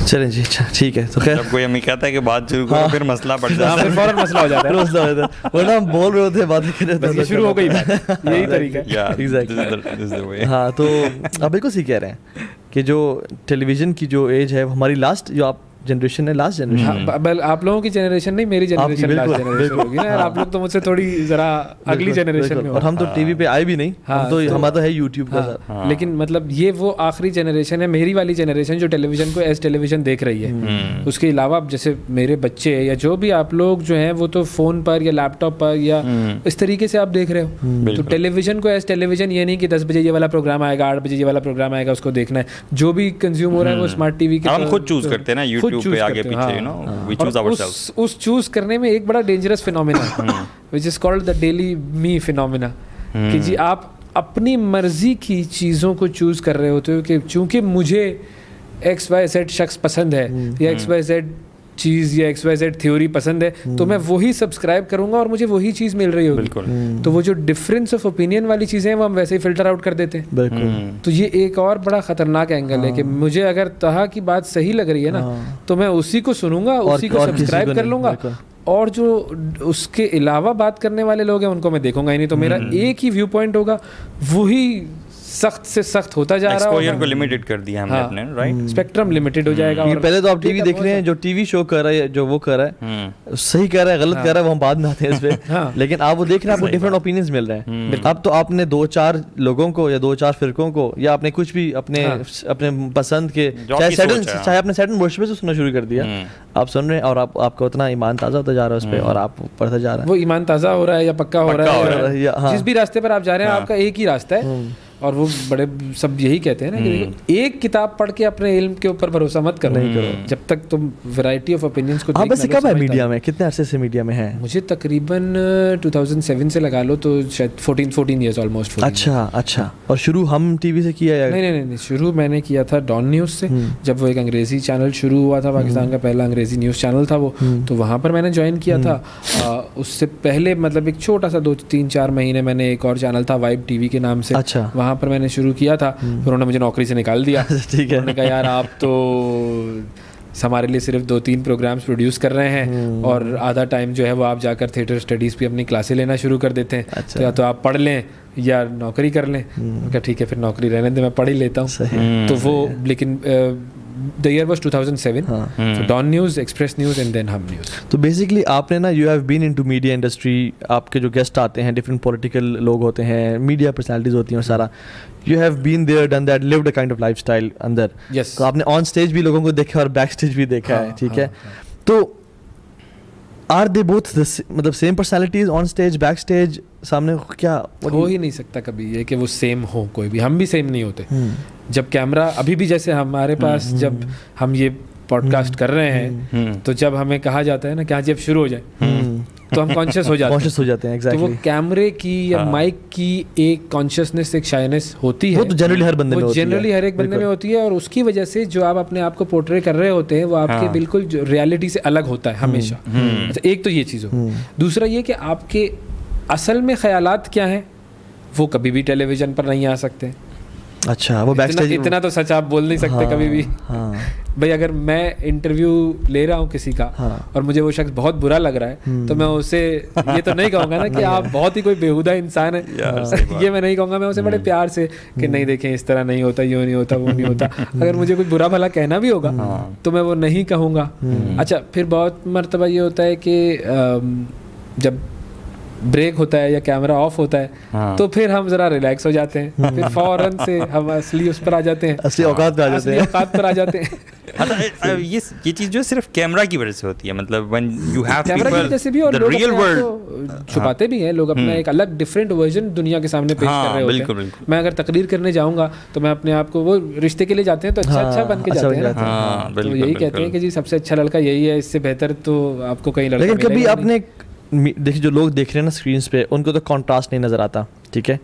चलें जी, अच्छा ठीक है। तो खैर जब कोई हमें कहता है कि बात शुरू करो फिर मसला पड़ जाता है, फिर फौरन मसला हो जाता है। वरना हम बोल रहे होते बातें कर रहे थे, शुरू हो गई बात, यही तरीका है। Yeah, Exactly. this is the way. हाँ, तो आप बिल्कुल सही कह रहे हैं कि जो टेलीविज़न की जो एज है हमारी लास्ट जो आप जनरेशन है, लास्ट जनरेशन। हाँ, आप लोगों की जनरेशन नहीं, मेरी जनरेशन लास्ट बिल्कुल, जनरेशन बिल्कुल। होगी ना यार। आप लोग तो मुझसे थोड़ी जरा अगली जनरेशन में हो। और हम तो टीवी पे आए भी नहीं, हम तो हमारा तो है यूट्यूब का सर। हाँ, लेकिन मतलब ये वो आखिरी जनरेशन है, मेरी वाली जनरेशन जो टेलीविजन को एज टेलीविजन देख रही है। उसके अलावा जैसे मेरे बच्चे या जो भी आप लोग जो हैं वो तो फ़ोन पर या लैपटॉप पर या इस तरीके से आप देख रहे हो। तो टेलीविजन को एज टेलीविजन ये नहीं कि 10 बजे ये वाला प्रोग्राम आएगा, 8 बजे ये वाला प्रोग्राम आएगा, उसको देखना है। जो भी कंज्यूम हो रहा है वो स्मार्ट टीवी के हम खुद चूज करते हैं ना यूट्यूब पे आगे पीछे, you know, we choose ourselves. उस चूज करने में एक बड़ा dangerous phenomena which is called the daily me phenomena, कि जी आप अपनी मर्जी की चीज़ों को चूज कर रहे होते हो कि चूंकि मुझे XYZ शख्स पसंद है या XYZ चीज़ या XYZ थ्योरी पसंद है तो मैं वही सब्सक्राइब करूंगा और मुझे वही चीज़ मिल रही होगी। बिल्कुल। तो वो जो डिफरेंस ऑफ ओपिनियन वाली चीज़ें हैं वो हम वैसे ही फिल्टर आउट कर देते हैं। बिल्कुल। तो ये एक और बड़ा खतरनाक एंगल है कि मुझे अगर तहा की बात सही लग रही है ना तो मैं उसी को सुनूंगा, उसी को सब्सक्राइब कर लूंगा, और जो उसके अलावा बात करने वाले लोग हैं उनको मैं देखूंगा ही नहीं। तो मेरा एक ही व्यू पॉइंट होगा, वही सख्त से सख्त होता जा रहा है। एक्सपोजर को लिमिटेड कर दिया हमने अपने, राइट? स्पेक्ट्रम लिमिटेड हो जाएगा। और पहले तो आप टीवी देख रहे हैं, जो टीवी शो कर रहा है, जो वो कर रहा है सही कर रहा है गलत कर रहा है वो हम बाद में आते हैं इस पे। लेकिन आप वो देख रहे हैं, आपको डिफरेंट ओपिनियंस मिल रहे हैं। अब तो आपने 2-4 लोगों को या 2-4 फिरकों को या आपने कुछ भी अपने पसंद के चाहे आपने सैटन वर्शिप से सुनना शुरू कर दिया, आप सुन रहे हैं और आपका उतना ईमान ताज़ा होता जा रहा है उस पर और आप पढ़ते जा रहे हैं। वो ईमान ताज़ा हो रहा है या पक्का हो रहा है, जिस भी रास्ते पर आप जा रहे हैं आपका एक ही रास्ता है। और वो बड़े सब यही कहते हैं ना कि एक किताब पढ़ के अपने इल्म के ऊपर भरोसा मत करो, जब तक तुम वैरायटी ऑफ ओपिनियंस को वैसे कब है मीडिया में, कितने अरसे से मीडिया में है? मुझे तकरीबन 2007 से लगा लो तो शायद 14 इयर्स ऑलमोस्ट। अच्छा। और शुरू हम टीवी से किया? नहीं, शुरू मैंने किया था डॉन न्यूज़ से, जब वो एक अंग्रेज़ी चैनल शुरू हुआ था, पाकिस्तान का पहला अंग्रेज़ी न्यूज़ चैनल था वो, तो वहाँ पर मैंने ज्वाइन किया था। उससे पहले मतलब एक छोटा सा 2-3-4 महीने मैंने एक और चैनल था वाइब टीवी के नाम से, वहाँ पर मैंने शुरू किया था। फिर उन्होंने मुझे नौकरी से निकाल दिया। ठीक है, उन्होंने कहा यार आप तो हमारे लिए सिर्फ 2-3 प्रोग्राम्स प्रोड्यूस कर रहे हैं और आधा टाइम जो है वो आप जाकर थिएटर स्टडीज़ पे अपनी क्लासें लेना शुरू कर देते हैं। अच्छा। तो या तो आप पढ़ लें या नौकरी कर लें। क्या ठीक है, फिर नौकरी रहने दे, मैं पढ़ ही लेता हूँ। तो वो लेकिन the year was 2007. So Dawn News, Express News and then Hum News. तो बेसिकली आपने ना you have been into media industry, आपके जो गेस्ट आते हैं डिफरेंट पॉलिटिकल लोग होते हैं, मीडिया पर्सनालिटीज होती हैं और सारा, you have been there, done that, lived a kind of lifestyle अंदर। Yes. तो आपने ऑन स्टेज भी लोगों को देखा और बैक स्टेज भी देखा है, ठीक है? तो आर दे बोथ मतलब same personalities on stage back stage सामने? क्या हो ही नहीं सकता कभी ये कि वो सेम हो, कोई भी। हम भी सेम नहीं होते। जब कैमरा अभी भी जैसे हमारे पास जब हम ये पॉडकास्ट कर रहे हैं तो जब हमें कहा जाता है ना कि आज जब शुरू हो जाए तो हम कॉन्शियस हो जाते हैं। exactly. तो वो कैमरे की या माइक की एक कॉन्शियसनेस, एक शाइनेस होती है। वो तो जनरली हर बंदे में होती है। जनरली हर एक बंदे में होती है और उसकी वजह से जो आप अपने आप को पोर्ट्रे कर रहे होते हैं वो आपके बिल्कुल रियलिटी से अलग होता है हमेशा। अच्छा, एक तो ये चीज़ हो। दूसरा ये कि आपके असल में ख्यालात क्या हैं वो कभी भी टेलीविज़न पर नहीं आ सकते। अच्छा, वो बैकस्टेज इतना तो सच आप बोल नहीं सकते कभी भी। भाई अगर मैं इंटरव्यू ले रहा हूँ किसी का और मुझे वो शख्स बहुत बुरा लग रहा है तो मैं उसे ये तो नहीं कहूँगा ना कि आप बहुत ही कोई बेहुदा इंसान है। ये मैं नहीं कहूँगा। मैं उसे बड़े प्यार से कि नहीं देखें इस तरह नहीं होता, यूँ नहीं होता, वो नहीं होता। अगर मुझे कोई बुरा भला कहना भी होगा तो मैं वो नहीं कहूँगा। अच्छा, फिर बहुत मर्तबा ये होता है कि जब ब्रेक होता है या कैमरा ऑफ होता है तो फिर हम जरा रिलैक्स हो जाते हैं, फिर फौरन से हम असली उस पर आ जाते हैं, असली औकात पे आ जाते हैं। ये चीज जो सिर्फ कैमरा की वजह से होती है, मतलब when you have कैमरा की वजह से भी, और the लोग real world छुपाते भी हैं। लोग अपना एक अलग डिफरेंट वर्जन दुनिया के सामने पेश कर रहे होते हैं। मैं अगर तकरीर करने जाऊंगा तो मैं अपने आप को, वो रिश्ते के लिए जाते हैं तो अच्छा बन के जाते हैं ना, तो यही कहते हैं कि जी सबसे अच्छा लड़का यही है, इससे बेहतर तो आपको कहीं लड़का। लेकिन कभी आपने देखिए जो लोग देख रहे हैं ना स्क्रीन पे, उनको तो कंट्रास्ट नहीं नजर आता, ठीक है,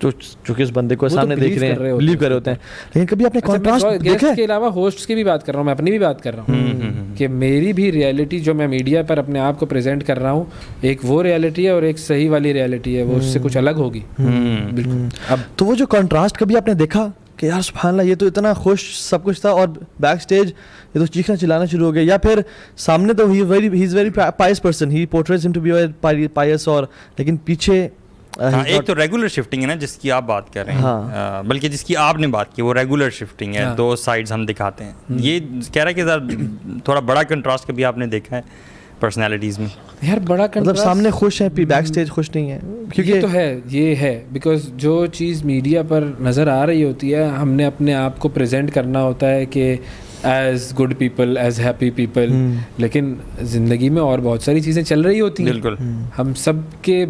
जो चूंकि उस बंदे को सामने देख रहे हैं, बिलीव कर रहे होते हैं, लेकिन कभी आपने कंट्रास्ट देखा है? के अलावा होस्ट्स की भी बात कर रहा हूँ, मैं अपनी भी बात कर रहा हूँ कि मेरी भी रियलिटी जो मैं मीडिया पर अपने आप को प्रेजेंट कर रहा हूँ, एक वो रियलिटी है और एक सही वाली रियलिटी है, वो उससे कुछ अलग होगी। बिल्कुल। अब तो वो जो कंट्रास्ट कभी आपने देखा कि यार सुभान अल्लाह, ये तो इतना खुश सब कुछ था और बैक स्टेज ये तो चीखना चिल्लाना शुरू हो गया? या फिर सामने तो he is very pious person, he portrays him to be very pious, और लेकिन पीछे एक तो रेगुलर शिफ्टिंग है ना जिसकी आप बात कर रहे हैं, बल्कि जिसकी आपने बात की वो रेगुलर शिफ्टिंग है, दो साइड्स हम दिखाते हैं। ये कह रहा है कि थोड़ा बड़ा कंट्रास्ट कभी आपने देखा है पर्सनालिटीज़ में? यार बड़ा मतलब सामने खुश है, बैक स्टेज खुश नहीं है, क्योंकि ये तो है, ये है बिकॉज जो चीज़ मीडिया पर नज़र आ रही होती है, हमने अपने आप को प्रेजेंट करना होता है कि as good people, as happy people, लेकिन ज़िंदगी में और बहुत सारी चीज़ें चल रही होती हैं। बिल्कुल। हम सब के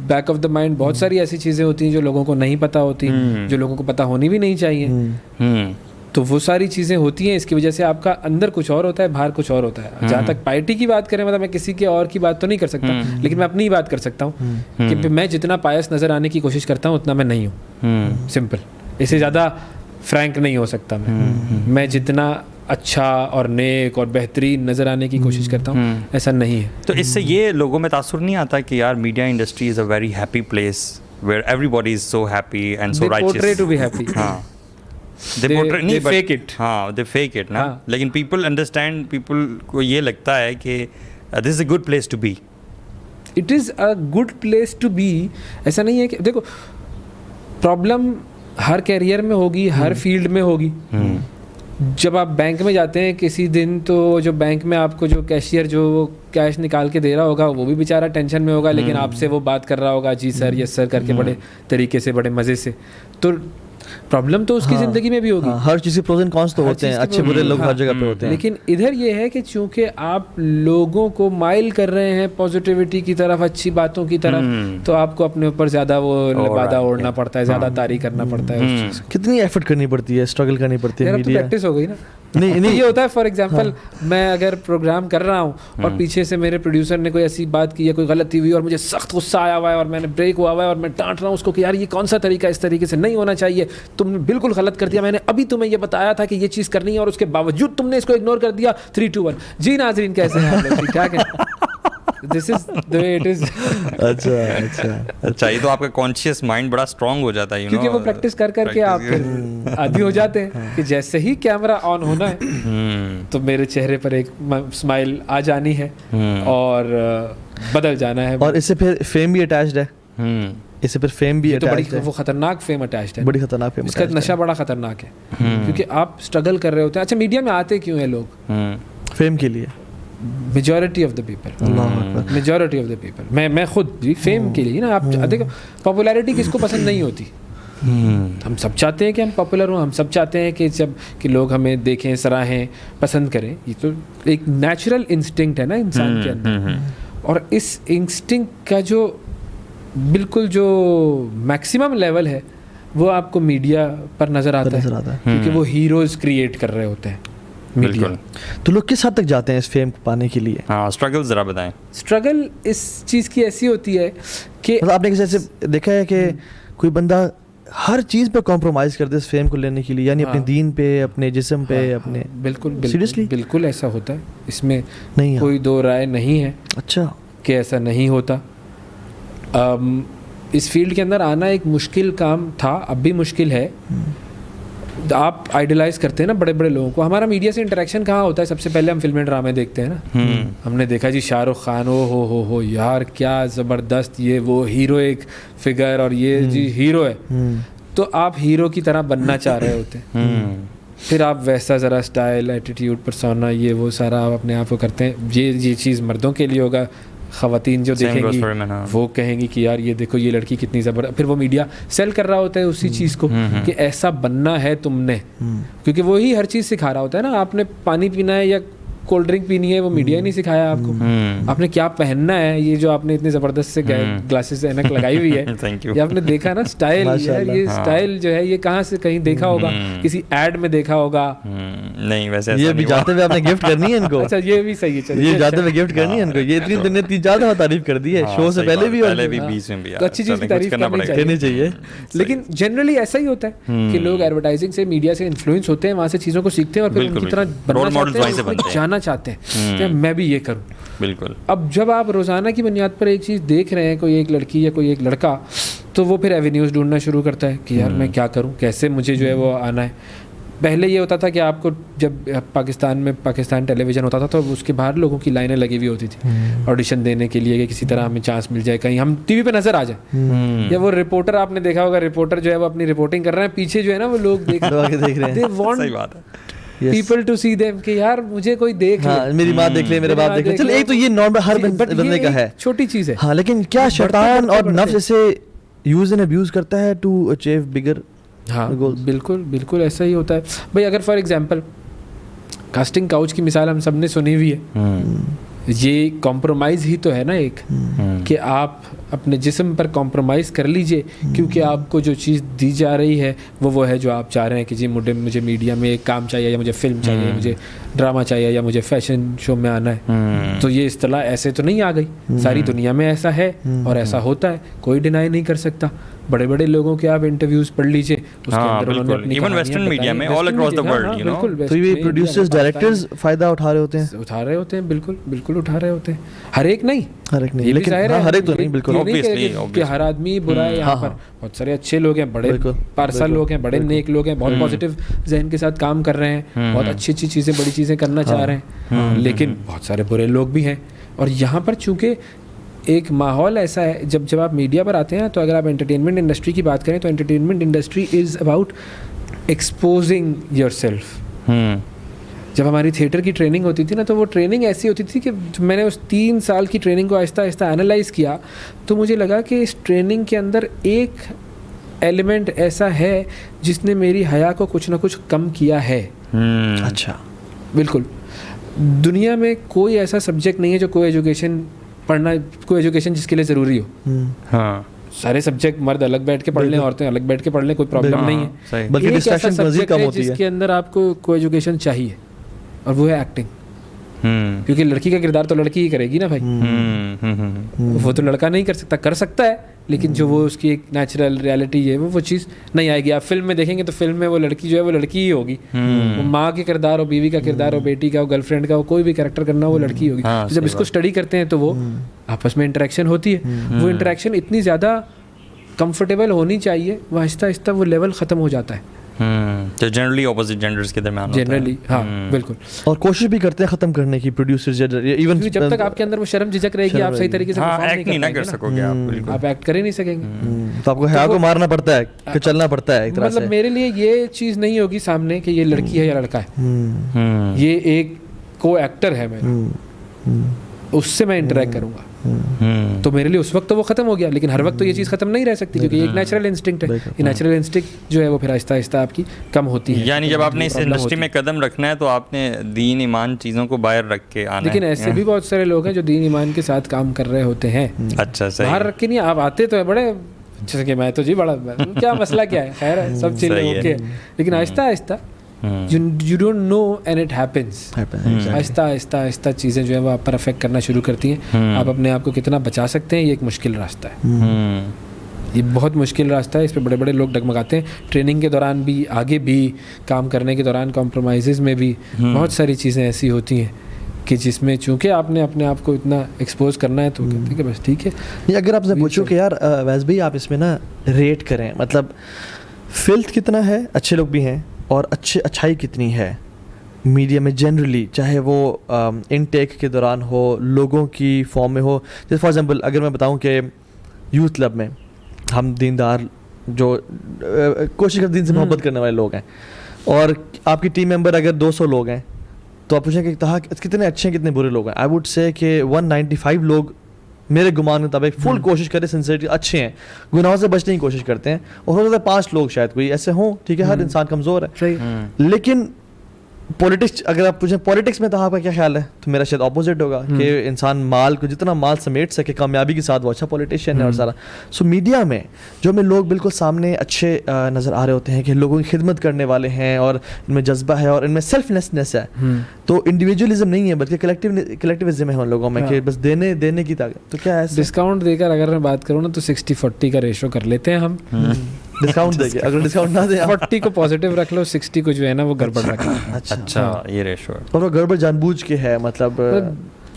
बैक ऑफ द माइंड बहुत सारी ऐसी चीज़ें होती हैं जो लोगों को नहीं पता होती, जो लोगों को पता होनी भी नहीं चाहिए। तो वो सारी चीज़ें होती हैं, इसकी वजह से आपका अंदर कुछ और होता है, बाहर कुछ और होता है। जहाँ तक पार्टी की बात करें, मतलब मैं किसी के और की बात तो नहीं कर सकता, लेकिन मैं अपनी ही बात कर सकता हूँ कि मैं जितना पायस नज़र आने की कोशिश करता हूँ उतना मैं नहीं हूँ। सिंपल, इससे ज़्यादा फ्रैंक नहीं हो सकता मैं जितना अच्छा और नेक और बेहतरीन नज़र आने की कोशिश करता हूँ, ऐसा नहीं है। तो इससे ये लोगों में तासुर नहीं आता कि यार media industry is a very happy place where everybody is so happy and so righteous? They portray to be happy. हाँ, they fake it. हाँ, they fake it ना। लेकिन people understand, people को ये लगता है कि this is a good place to be. It is a good place to be. ऐसा नहीं है कि देखो, प्रॉब्लम हर कैरियर में होगी, हर फील्ड में होगी। जब आप बैंक में जाते हैं किसी दिन, तो जो बैंक में आपको जो कैशियर जो कैश निकाल के दे रहा होगा, वो भी बेचारा टेंशन में होगा, लेकिन आपसे वो बात कर रहा होगा, जी सर, यस सर करके, बड़े तरीके से, बड़े मज़े से। तो प्रॉब्लम तो उसकी ज़िंदगी में भी होगी। हर चीज़ के प्रोज एंड कॉन्स तो होते हैं, अच्छे बुरे लोग हर जगह पे होते हैं। लेकिन इधर ये है कि चूंकि आप लोगों को माइल कर रहे हैं पॉजिटिविटी की तरफ, अच्छी बातों की तरफ, तो आपको अपने ऊपर ज़्यादा वो लबादा ओढ़ना पड़ता है, ज़्यादा तारीफ करना पड़ता है। कितनी एफर्ट करनी पड़ती है, स्ट्रगल करनी पड़ती है। मीडिया प्रैक्टिस हो गई ना। नहीं ये होता है, फॉर एग्जांपल मैं अगर प्रोग्राम कर रहा हूँ और पीछे से मेरे प्रोड्यूसर ने कोई ऐसी बात की या कोई गलती हुई और मुझे सख्त गुस्सा आया हुआ है और मैंने ब्रेक हुआ हुआ है और मैं डांट रहा हूँ उसको कि यार ये कौन सा तरीका, इस तरीके से नहीं होना चाहिए, तुमने बिल्कुल गलत कर दिया, मैंने अभी तुम्हें ये बताया था कि ये चीज़ करनी है और उसके बावजूद तुमने इसको इग्नोर कर दिया। 3, 2, 1। जी नाज़रीन, कैसे हैं आप लोग? ठीक ठाक है? This is the way it is. अच्छा, ये तो आपका कॉन्शियस माइंड बड़ा स्ट्रांग हो जाता है, क्योंकि वो प्रैक्टिस कर करके आप फिर आदी हो जाते हैं कि जैसे ही कैमरा ऑन होना है तो मेरे चेहरे पर एक स्माइल आ जानी है और बदल जाना है। और इससे फिर फेम भी अटैच्ड है। इससे फिर फेम भी अटैच्ड है। वो खतरनाक फेम अटैच्ड है, बड़ी खतरनाक फेम। इसका नशा बड़ा खतरनाक है, क्योंकि आप स्ट्रगल कर रहे होते हैं। अच्छा, मीडिया में आते क्यों हैं लोग? फेम के लिए। मेजॉरिटी ऑफ द पीपल, मैं खुद भी फेम के लिए ना। आप देखो, पॉपुलैरिटी किसको पसंद नहीं होती? हम सब चाहते हैं कि हम पॉपुलर हों, हम सब चाहते हैं कि लोग हमें देखें, सराहें, पसंद करें। ये तो एक नेचुरल इंस्टिंक्ट है ना इंसान के अंदर, और इस इंस्टिंक्ट का जो बिल्कुल जो मैक्सिमम लेवल है वो आपको मीडिया पर नज़र आता है, क्योंकि वो हीरोज़ क्रिएट कर रहे होते हैं मीडिया। तो लोग किस हद तक जाते हैं इस फेम को पाने के लिए? हाँ, स्ट्रगल ज़रा बताएं। स्ट्रगल इस चीज़ की ऐसी होती है कि मतलब आपने ऐसे देखा है कि कोई बंदा हर चीज़ पे कॉम्प्रोमाइज़ करते हैं इस फेम को लेने के लिए, यानी अपने दीन पे, अपने जिस्म पे, अपने। बिल्कुल सीरियसली बिल्कुल ऐसा होता है, इसमें नहीं कोई दो राय नहीं है। अच्छा, कि ऐसा नहीं होता। इस फील्ड के अंदर आना एक मुश्किल काम था, अब भी मुश्किल है। आप आइडलाइज करते हैं ना बड़े बड़े लोगों को। हमारा मीडिया से इंटरेक्शन कहाँ होता है? सबसे पहले हम फिल्में ड्रामे देखते हैं ना। हमने देखा जी शाहरुख खान, ओ हो यार क्या ज़बरदस्त, ये वो हीरोइक फिगर, और ये जी हीरो है, तो आप हीरो की तरह बनना चाह रहे होते हैं। फिर आप वैसा ज़रा स्टाइल, एटीट्यूड, पर्सोना, ये वो सारा आप अपने आप को करते हैं। ये चीज़ मर्दों के लिए होगा, ख़वातीन जो देखेंगी वो कहेंगी कि यार ये देखो ये लड़की कितनी ज़बरदस्त। फिर वो मीडिया सेल कर रहा होता है उसी चीज़ को कि ऐसा बनना है तुमने, क्योंकि वो ही हर चीज़ सिखा रहा होता है ना। आपने पानी पीना है या कोल्ड ड्रिंक पीनी है, वो मीडिया ही नहीं सिखाया आपको। आपने क्या पहनना है, ये जो आपने इतने ज़बरदस्त से ग्लासेस से ऐनक लगाई हुई है, ये आपने देखा ना स्टाइल, यार ये स्टाइल जो है ये कहाँ से कहीं देखा होगा, किसी एड में देखा होगा। नहीं वैसे ये भी जाते हुए आपने गिफ्ट करनी है इनको। अच्छा, ये भी सही है, ये जाते हुए गिफ्ट करनी है इनको। ये इतनी दिन ने ज़्यादा तारीफ कर दी है शो से पहले भी, और बीच में भी, तो अच्छी चीज़ की तारीफ करनी चाहिए। लेकिन जनरली ऐसा ही होता है कि लोग एडवर्टाइजिंग से, मीडिया से इन्फ्लुएंस होते हैं, वहाँ से चीज़ों को सीखते हैं और फिर उनकी तरह बनना चाहते हैं, जाना चाहते हैं कि मैं भी ये करूं। बिल्कुल। अब जब आप रोज़ाना की बुनियाद पर एक चीज़ देख रहे हैं, कोई एक लड़की या कोई एक लड़का तो वो फिर एवेन्यूज़ ढूंढना शुरू करता है कि यार मैं क्या करूं, कैसे मुझे जो है वो आना है। पहले ये होता था कि आपको जब पाकिस्तान टेलीविज़न होता था तो उसके बाहर लोगों की लाइनें लगी हुई होती थी ऑडिशन देने के लिए कि किसी तरह हमें चांस मिल जाए, कहीं हम टीवी पे नज़र आ जाए। या वो रिपोर्टर, आपने देखा होगा, रिपोर्टर जो है वो अपनी रिपोर्टिंग कर रहे हैं, पीछे जो है ना वो लोग देख रहे हैं, they want people to see them कि यार मुझे कोई देख ले, मेरी माँ देख ले, मेरे बाप देख ले। चल एक तो ये नॉर्मल हर बंदे का है, छोटी चीज़ है। हाँ, लेकिन क्या शैतान और नफ्स इसे यूज एंड अब्यूज करता है टू अचीव बिगर। हाँ बिल्कुल बिल्कुल ऐसा ही होता है भाई। अगर फॉर एग्जांपल कास्टिंग काउच की मिसाल हम सब ने सुनी हुई है, ये कॉम्प्रोमाइज़ ही तो है ना एक, कि आप अपने जिस्म पर कॉम्प्रोमाइज़ कर लीजिए क्योंकि आपको जो चीज़ दी जा रही है वो है जो आप चाह रहे हैं कि जी मुझे मीडिया में एक काम चाहिए, या मुझे फिल्म चाहिए, मुझे ड्रामा चाहिए, या मुझे फैशन शो में आना है। तो ये इस्तेलाह ऐसे तो नहीं आ गई, सारी दुनिया में ऐसा है और ऐसा होता है, कोई डिनाई नहीं कर सकता। बड़े बड़े लोगों के आप इंटरव्यूज पढ़ लीजिए, उसके अंदर उन्होंने अपनी इवन वेस्टर्न मीडिया में all across the world, you know, तो ये प्रोड्यूसर्स डायरेक्टर्स फायदा उठा रहे होते हैं, बिल्कुल बिल्कुल उठा रहे होते हैं। हर एक नहीं, लेकिन हर एक तो नहीं, बिल्कुल कि हर आदमी बुरा है। यहाँ पर बहुत सारे अच्छे लोग हैं, बड़े पारसा लोग हैं, बड़े नेक लोग हैं, बहुत पॉजिटिव जहन के साथ काम कर रहे हैं, बहुत अच्छी अच्छी चीज़ें, बड़ी चीज़ें करना चाह रहे हैं, लेकिन बहुत सारे बुरे लोग भी हैं। और यहाँ पर चूँकि एक माहौल ऐसा है, जब आप मीडिया पर आते हैं तो अगर आप एंटरटेनमेंट इंडस्ट्री की बात करें तो entertainment industry is about exposing yourself. जब हमारी थिएटर की ट्रेनिंग होती थी ना, तो वो ट्रेनिंग ऐसी होती थी कि मैंने उस 3 साल की ट्रेनिंग को आहिस्ता आहिस्ता एनालाइज़ किया तो मुझे लगा कि इस ट्रेनिंग के अंदर एक एलिमेंट ऐसा है जिसने मेरी हया को कुछ ना कुछ कम किया है। अच्छा, बिल्कुल। दुनिया में कोई ऐसा सब्जेक्ट नहीं है जो कोई एजुकेशन जिसके लिए ज़रूरी हो। हाँ, सारे सब्जेक्ट मर्द अलग बैठ के पढ़ लें, औरतें अलग बैठ के पढ़ लें, कोई प्रॉब्लम नहीं है। बल्कि डिस्ट्रैक्शन मज़ीद कम होती है जिसके अंदर आपको कोई एजुकेशन चाहिए, और वो है एक्टिंग। क्योंकि लड़की का किरदार तो लड़की ही करेगी ना भाई, वो तो लड़का नहीं कर सकता है, लेकिन जो वो उसकी एक नेचुरल रियलिटी है वो चीज़ नहीं आएगी। आप फिल्म में देखेंगे तो फिल्म में वो लड़की जो है वो लड़की ही होगी, वो माँ के किरदार हो, बीवी का किरदार हो, बेटी का हो, गर्लफ्रेंड का हो, कोई भी कैरेक्टर करना वो लड़की होगी। तो जब इसको स्टडी करते हैं तो वो आपस में इंटरेक्शन होती है, वो इंटरेक्शन इतनी ज़्यादा कंफर्टेबल होनी चाहिए, वो आहिस्ता आहिस्ता वो लेवल ख़त्म हो जाता है। तो जनरली ऑपोजिट जेंडर्स के दरमियान जनरली, हाँ बिल्कुल। और कोशिश भी करते हैं ख़त्म करने की प्रोड्यूसर्स, इवन जब तक आपके अंदर वो शर्म झिझक रहेगी, आप सही तरीके से एक्ट नहीं कर सकोगे, आप एक्ट कर ही नहीं सकेंगे, तो आपको हया को मारना पड़ता है, कि चलना पड़ता है एक तरह से। मतलब मेरे लिए ये चीज़ नहीं होगी सामने कि ये लड़की है या लड़का है, ये एक को एक्टर है मेरा, उससे मैं इंटरेक्ट करूंगा, तो मेरे लिए उस वक्त तो वो ख़त्म हो गया। लेकिन हर वक्त तो ये चीज़ ख़त्म नहीं रह सकती, क्योंकि एक नेचुरल इंस्टिंक्ट है। ये नेचुरल इंस्टिंक्ट जो है वो फिर आहिस्ता आहिस्ता आपकी कम होती है। यानी जब आपने इस इंडस्ट्री में कदम रखना है तो आपने दीन ईमान चीज़ों को बाहर रख के आना है। लेकिन ऐसे भी बहुत सारे लोग हैं जो दीन ईमान के साथ काम कर रहे होते हैं। अच्छा, सही। बाहर रख के नहीं, आप आते तो है बड़े जैसे कि मैं तो जी बड़ा क्या मसला क्या है, खैर है, सब चीज़ें ओके, लेकिन Aahista Aahista you don't know and it happens। Aahista Aahista Aahista चीज़ें जो है वो आप पर अफेक्ट करना शुरू करती हैं। आप अपने आप को कितना बचा सकते हैं, ये एक मुश्किल रास्ता है, ये बहुत मुश्किल रास्ता है। इस पर बड़े बड़े लोग डगमगाते हैं, ट्रेनिंग के दौरान भी, आगे भी काम करने के दौरान, कॉम्प्रोमाइज़ में भी बहुत सारी चीज़ें ऐसी होती हैं कि जिसमें चूँकि आपने अपने आप को इतना एक्सपोज करना है तो कहते हैं कि बस ठीक है। ये अगर आपसे पूछो कि यार वैसे भाई आप इसमें ना रेट करें, मतलब फिल्थ कितना है, अच्छे लोग भी हैं, और अच्छाई कितनी है मीडिया में जनरली, चाहे वो इनटेक के दौरान हो, लोगों की फॉर्म में हो। जैसे फॉर एग्जांपल अगर मैं बताऊं कि यूथ क्लब में हम दीनदार जो कोशिश करते दीन से मोहब्बत करने वाले लोग हैं, और आपकी टीम मेंबर अगर 200 लोग हैं, तो आप पूछें कि कितने अच्छे हैं कितने बुरे लोग हैं। आई वुड से कि 195 लोग मेरे गुमान के मुताबिक फुल कोशिश करें, सिंसियरिटी अच्छे हैं, गुनाहों से बचने की कोशिश करते हैं, और हो सकता है 5 लोग शायद कोई ऐसे हों, ठीक है, हर इंसान कमज़ोर है। लेकिन पॉलिटिक्स अगर आप पूछें पॉलिटिक्स में तो आपका क्या ख्याल है, तो मेरा शायद ऑपोजिट होगा कि इंसान माल को जितना माल समेट सके कामयाबी के साथ वो अच्छा पॉलिटिशियन है और सारा। सो मीडिया में जो हमें लोग बिल्कुल सामने अच्छे नज़र आ रहे होते हैं कि लोगों की खिदमत करने वाले हैं और इनमें जज्बा है और इनमें सेल्फलेसनेस है, तो इंडिविजुअलिज्म नहीं है बल्कि कलेक्टिविज्म है उन लोगों में कि बस देने की ताकत। तो क्या है डिस्काउंट देकर अगर मैं बात करूँ ना तो 60-40 का रेशो कर लेते हैं हम। डिस्काउंट देंगे, अगर डिस्काउंट ना दे 40 को पॉजिटिव रख लो, 60 को जो है ना वो गड़बड़ रख लो। अच्छा ये रेशो है, और वो गड़बड़ जानबूझ के है, मतलब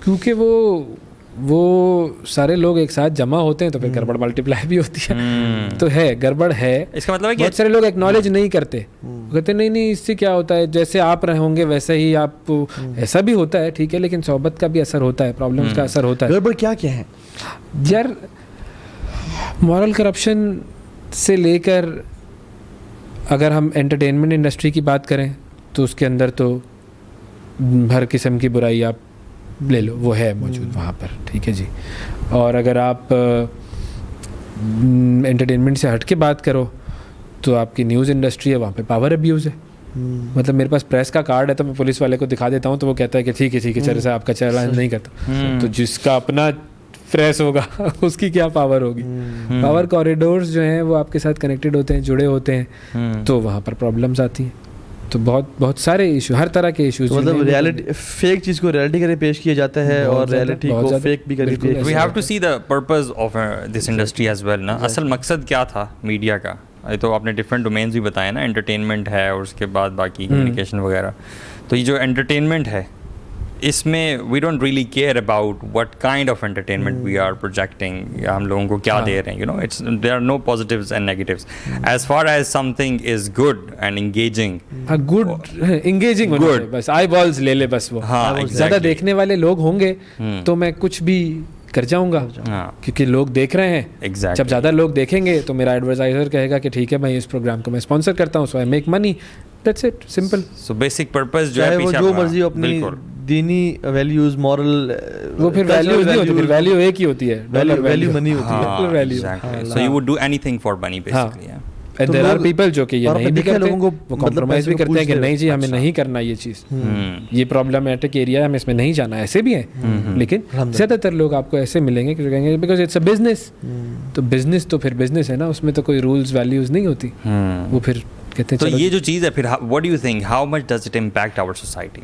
क्योंकि वो वो सारे लोग एक साथ जमा होते हैं तो फिर गड़बड़ मल्टीप्लाई भी होती है। तो है गड़बड़ है, इसका मतलब है कि बहुत सारे लोग एक्नॉलेज नहीं करते, कहते नहीं इससे क्या होता है, जैसे आप रहेंगे वैसे ही आप, ऐसा भी होता है ठीक है, लेकिन सोहबत का भी असर होता है, प्रॉब्लम्स का असर होता है। गड़बड़ क्या क्या है यार? मॉरल करप्शन से लेकर अगर हम एंटरटेनमेंट इंडस्ट्री की बात करें तो उसके अंदर तो हर किस्म की बुराई आप ले लो, वो है मौजूद वहाँ पर, ठीक है जी। और अगर आप एंटरटेनमेंट से हट के बात करो तो आपकी न्यूज़ इंडस्ट्री है, वहाँ पे पावर अब्यूज़ है। मतलब मेरे पास प्रेस का कार्ड है तो मैं पुलिस वाले को दिखा देता हूँ तो वो कहता है कि ठीक है चलो से आपका चैलेंज नहीं करता। तो जिसका अपना प्रेस होगा उसकी क्या पावर होगी? पावर कॉरिडोर्स जो हैं वो आपके साथ कनेक्टेड होते हैं, जुड़े होते हैं, तो वहाँ पर प्रॉब्लम्स आती हैं। तो बहुत सारे इशू, हर तरह के इश्यूज, तो मतलब रियलिटी, फेक चीज को रियलिटी करके पेश किया जाता है और रियलिटी को फेक भी करके। We have to see the purpose of this industry as well ना। असल मकसद क्या था मीडिया का? ये तो आपने डिफरेंट डोमेन्स भी बताए ना, एंटरटेनमेंट है और उसके बाद बाकी कम्युनिकेशन वगैरह। तो ये जो एंटरटेनमेंट है इसमें we don't really care about what kind of entertainment we are projecting, या हम लोगों को क्या दे रहे हैं, you know, it's there are no positives and negatives. As far as something is good and engaging, good engaging होना चाहिए, बस आई बॉल्स ले ले बस वो। ज़्यादा देखने वाले लोग होंगे तो मैं कुछ भी कर जाऊंगा, क्योंकि लोग देख रहे हैं। जब ज़्यादा लोग देखेंगे तो मेरा एडवर्टाइजर कहेगा कि ठीक है भाई इस प्रोग्राम को मैं स्पॉन्सर करता हूँ, so I make money, that's it, simple. So basic purpose जो है, वो जो मर्जी अपनी दीनी वैल्यूज, मॉरल, वो फिर वैल्यूज नहीं होती, फिर वैल्यू एक ही होती है, वैल्यू मनी होती है, value. So you would do anything for money basically. And there are people जो कि ये नहीं भी करते, वो कॉम्प्रोमाइज भी करते हैं कि नहीं जी हमें नहीं करना ये चीज़, ये प्रॉब्लमैटिक एरिया है, हमें इसमें नहीं जाना, ऐसे भी हैं। लेकिन ज़्यादातर लोग आपको ऐसे मिलेंगे कि जो कहेंगे बिकॉज इट्स अ बिजनेस। तो बिजनेस तो फिर बिजनेस है ना, उसमें तो कोई रूल्स वैल्यूज नहीं होती, वो फिर कहते हैं। तो ये जो चीज़ है फिर, what do you think, how much does it impact our society?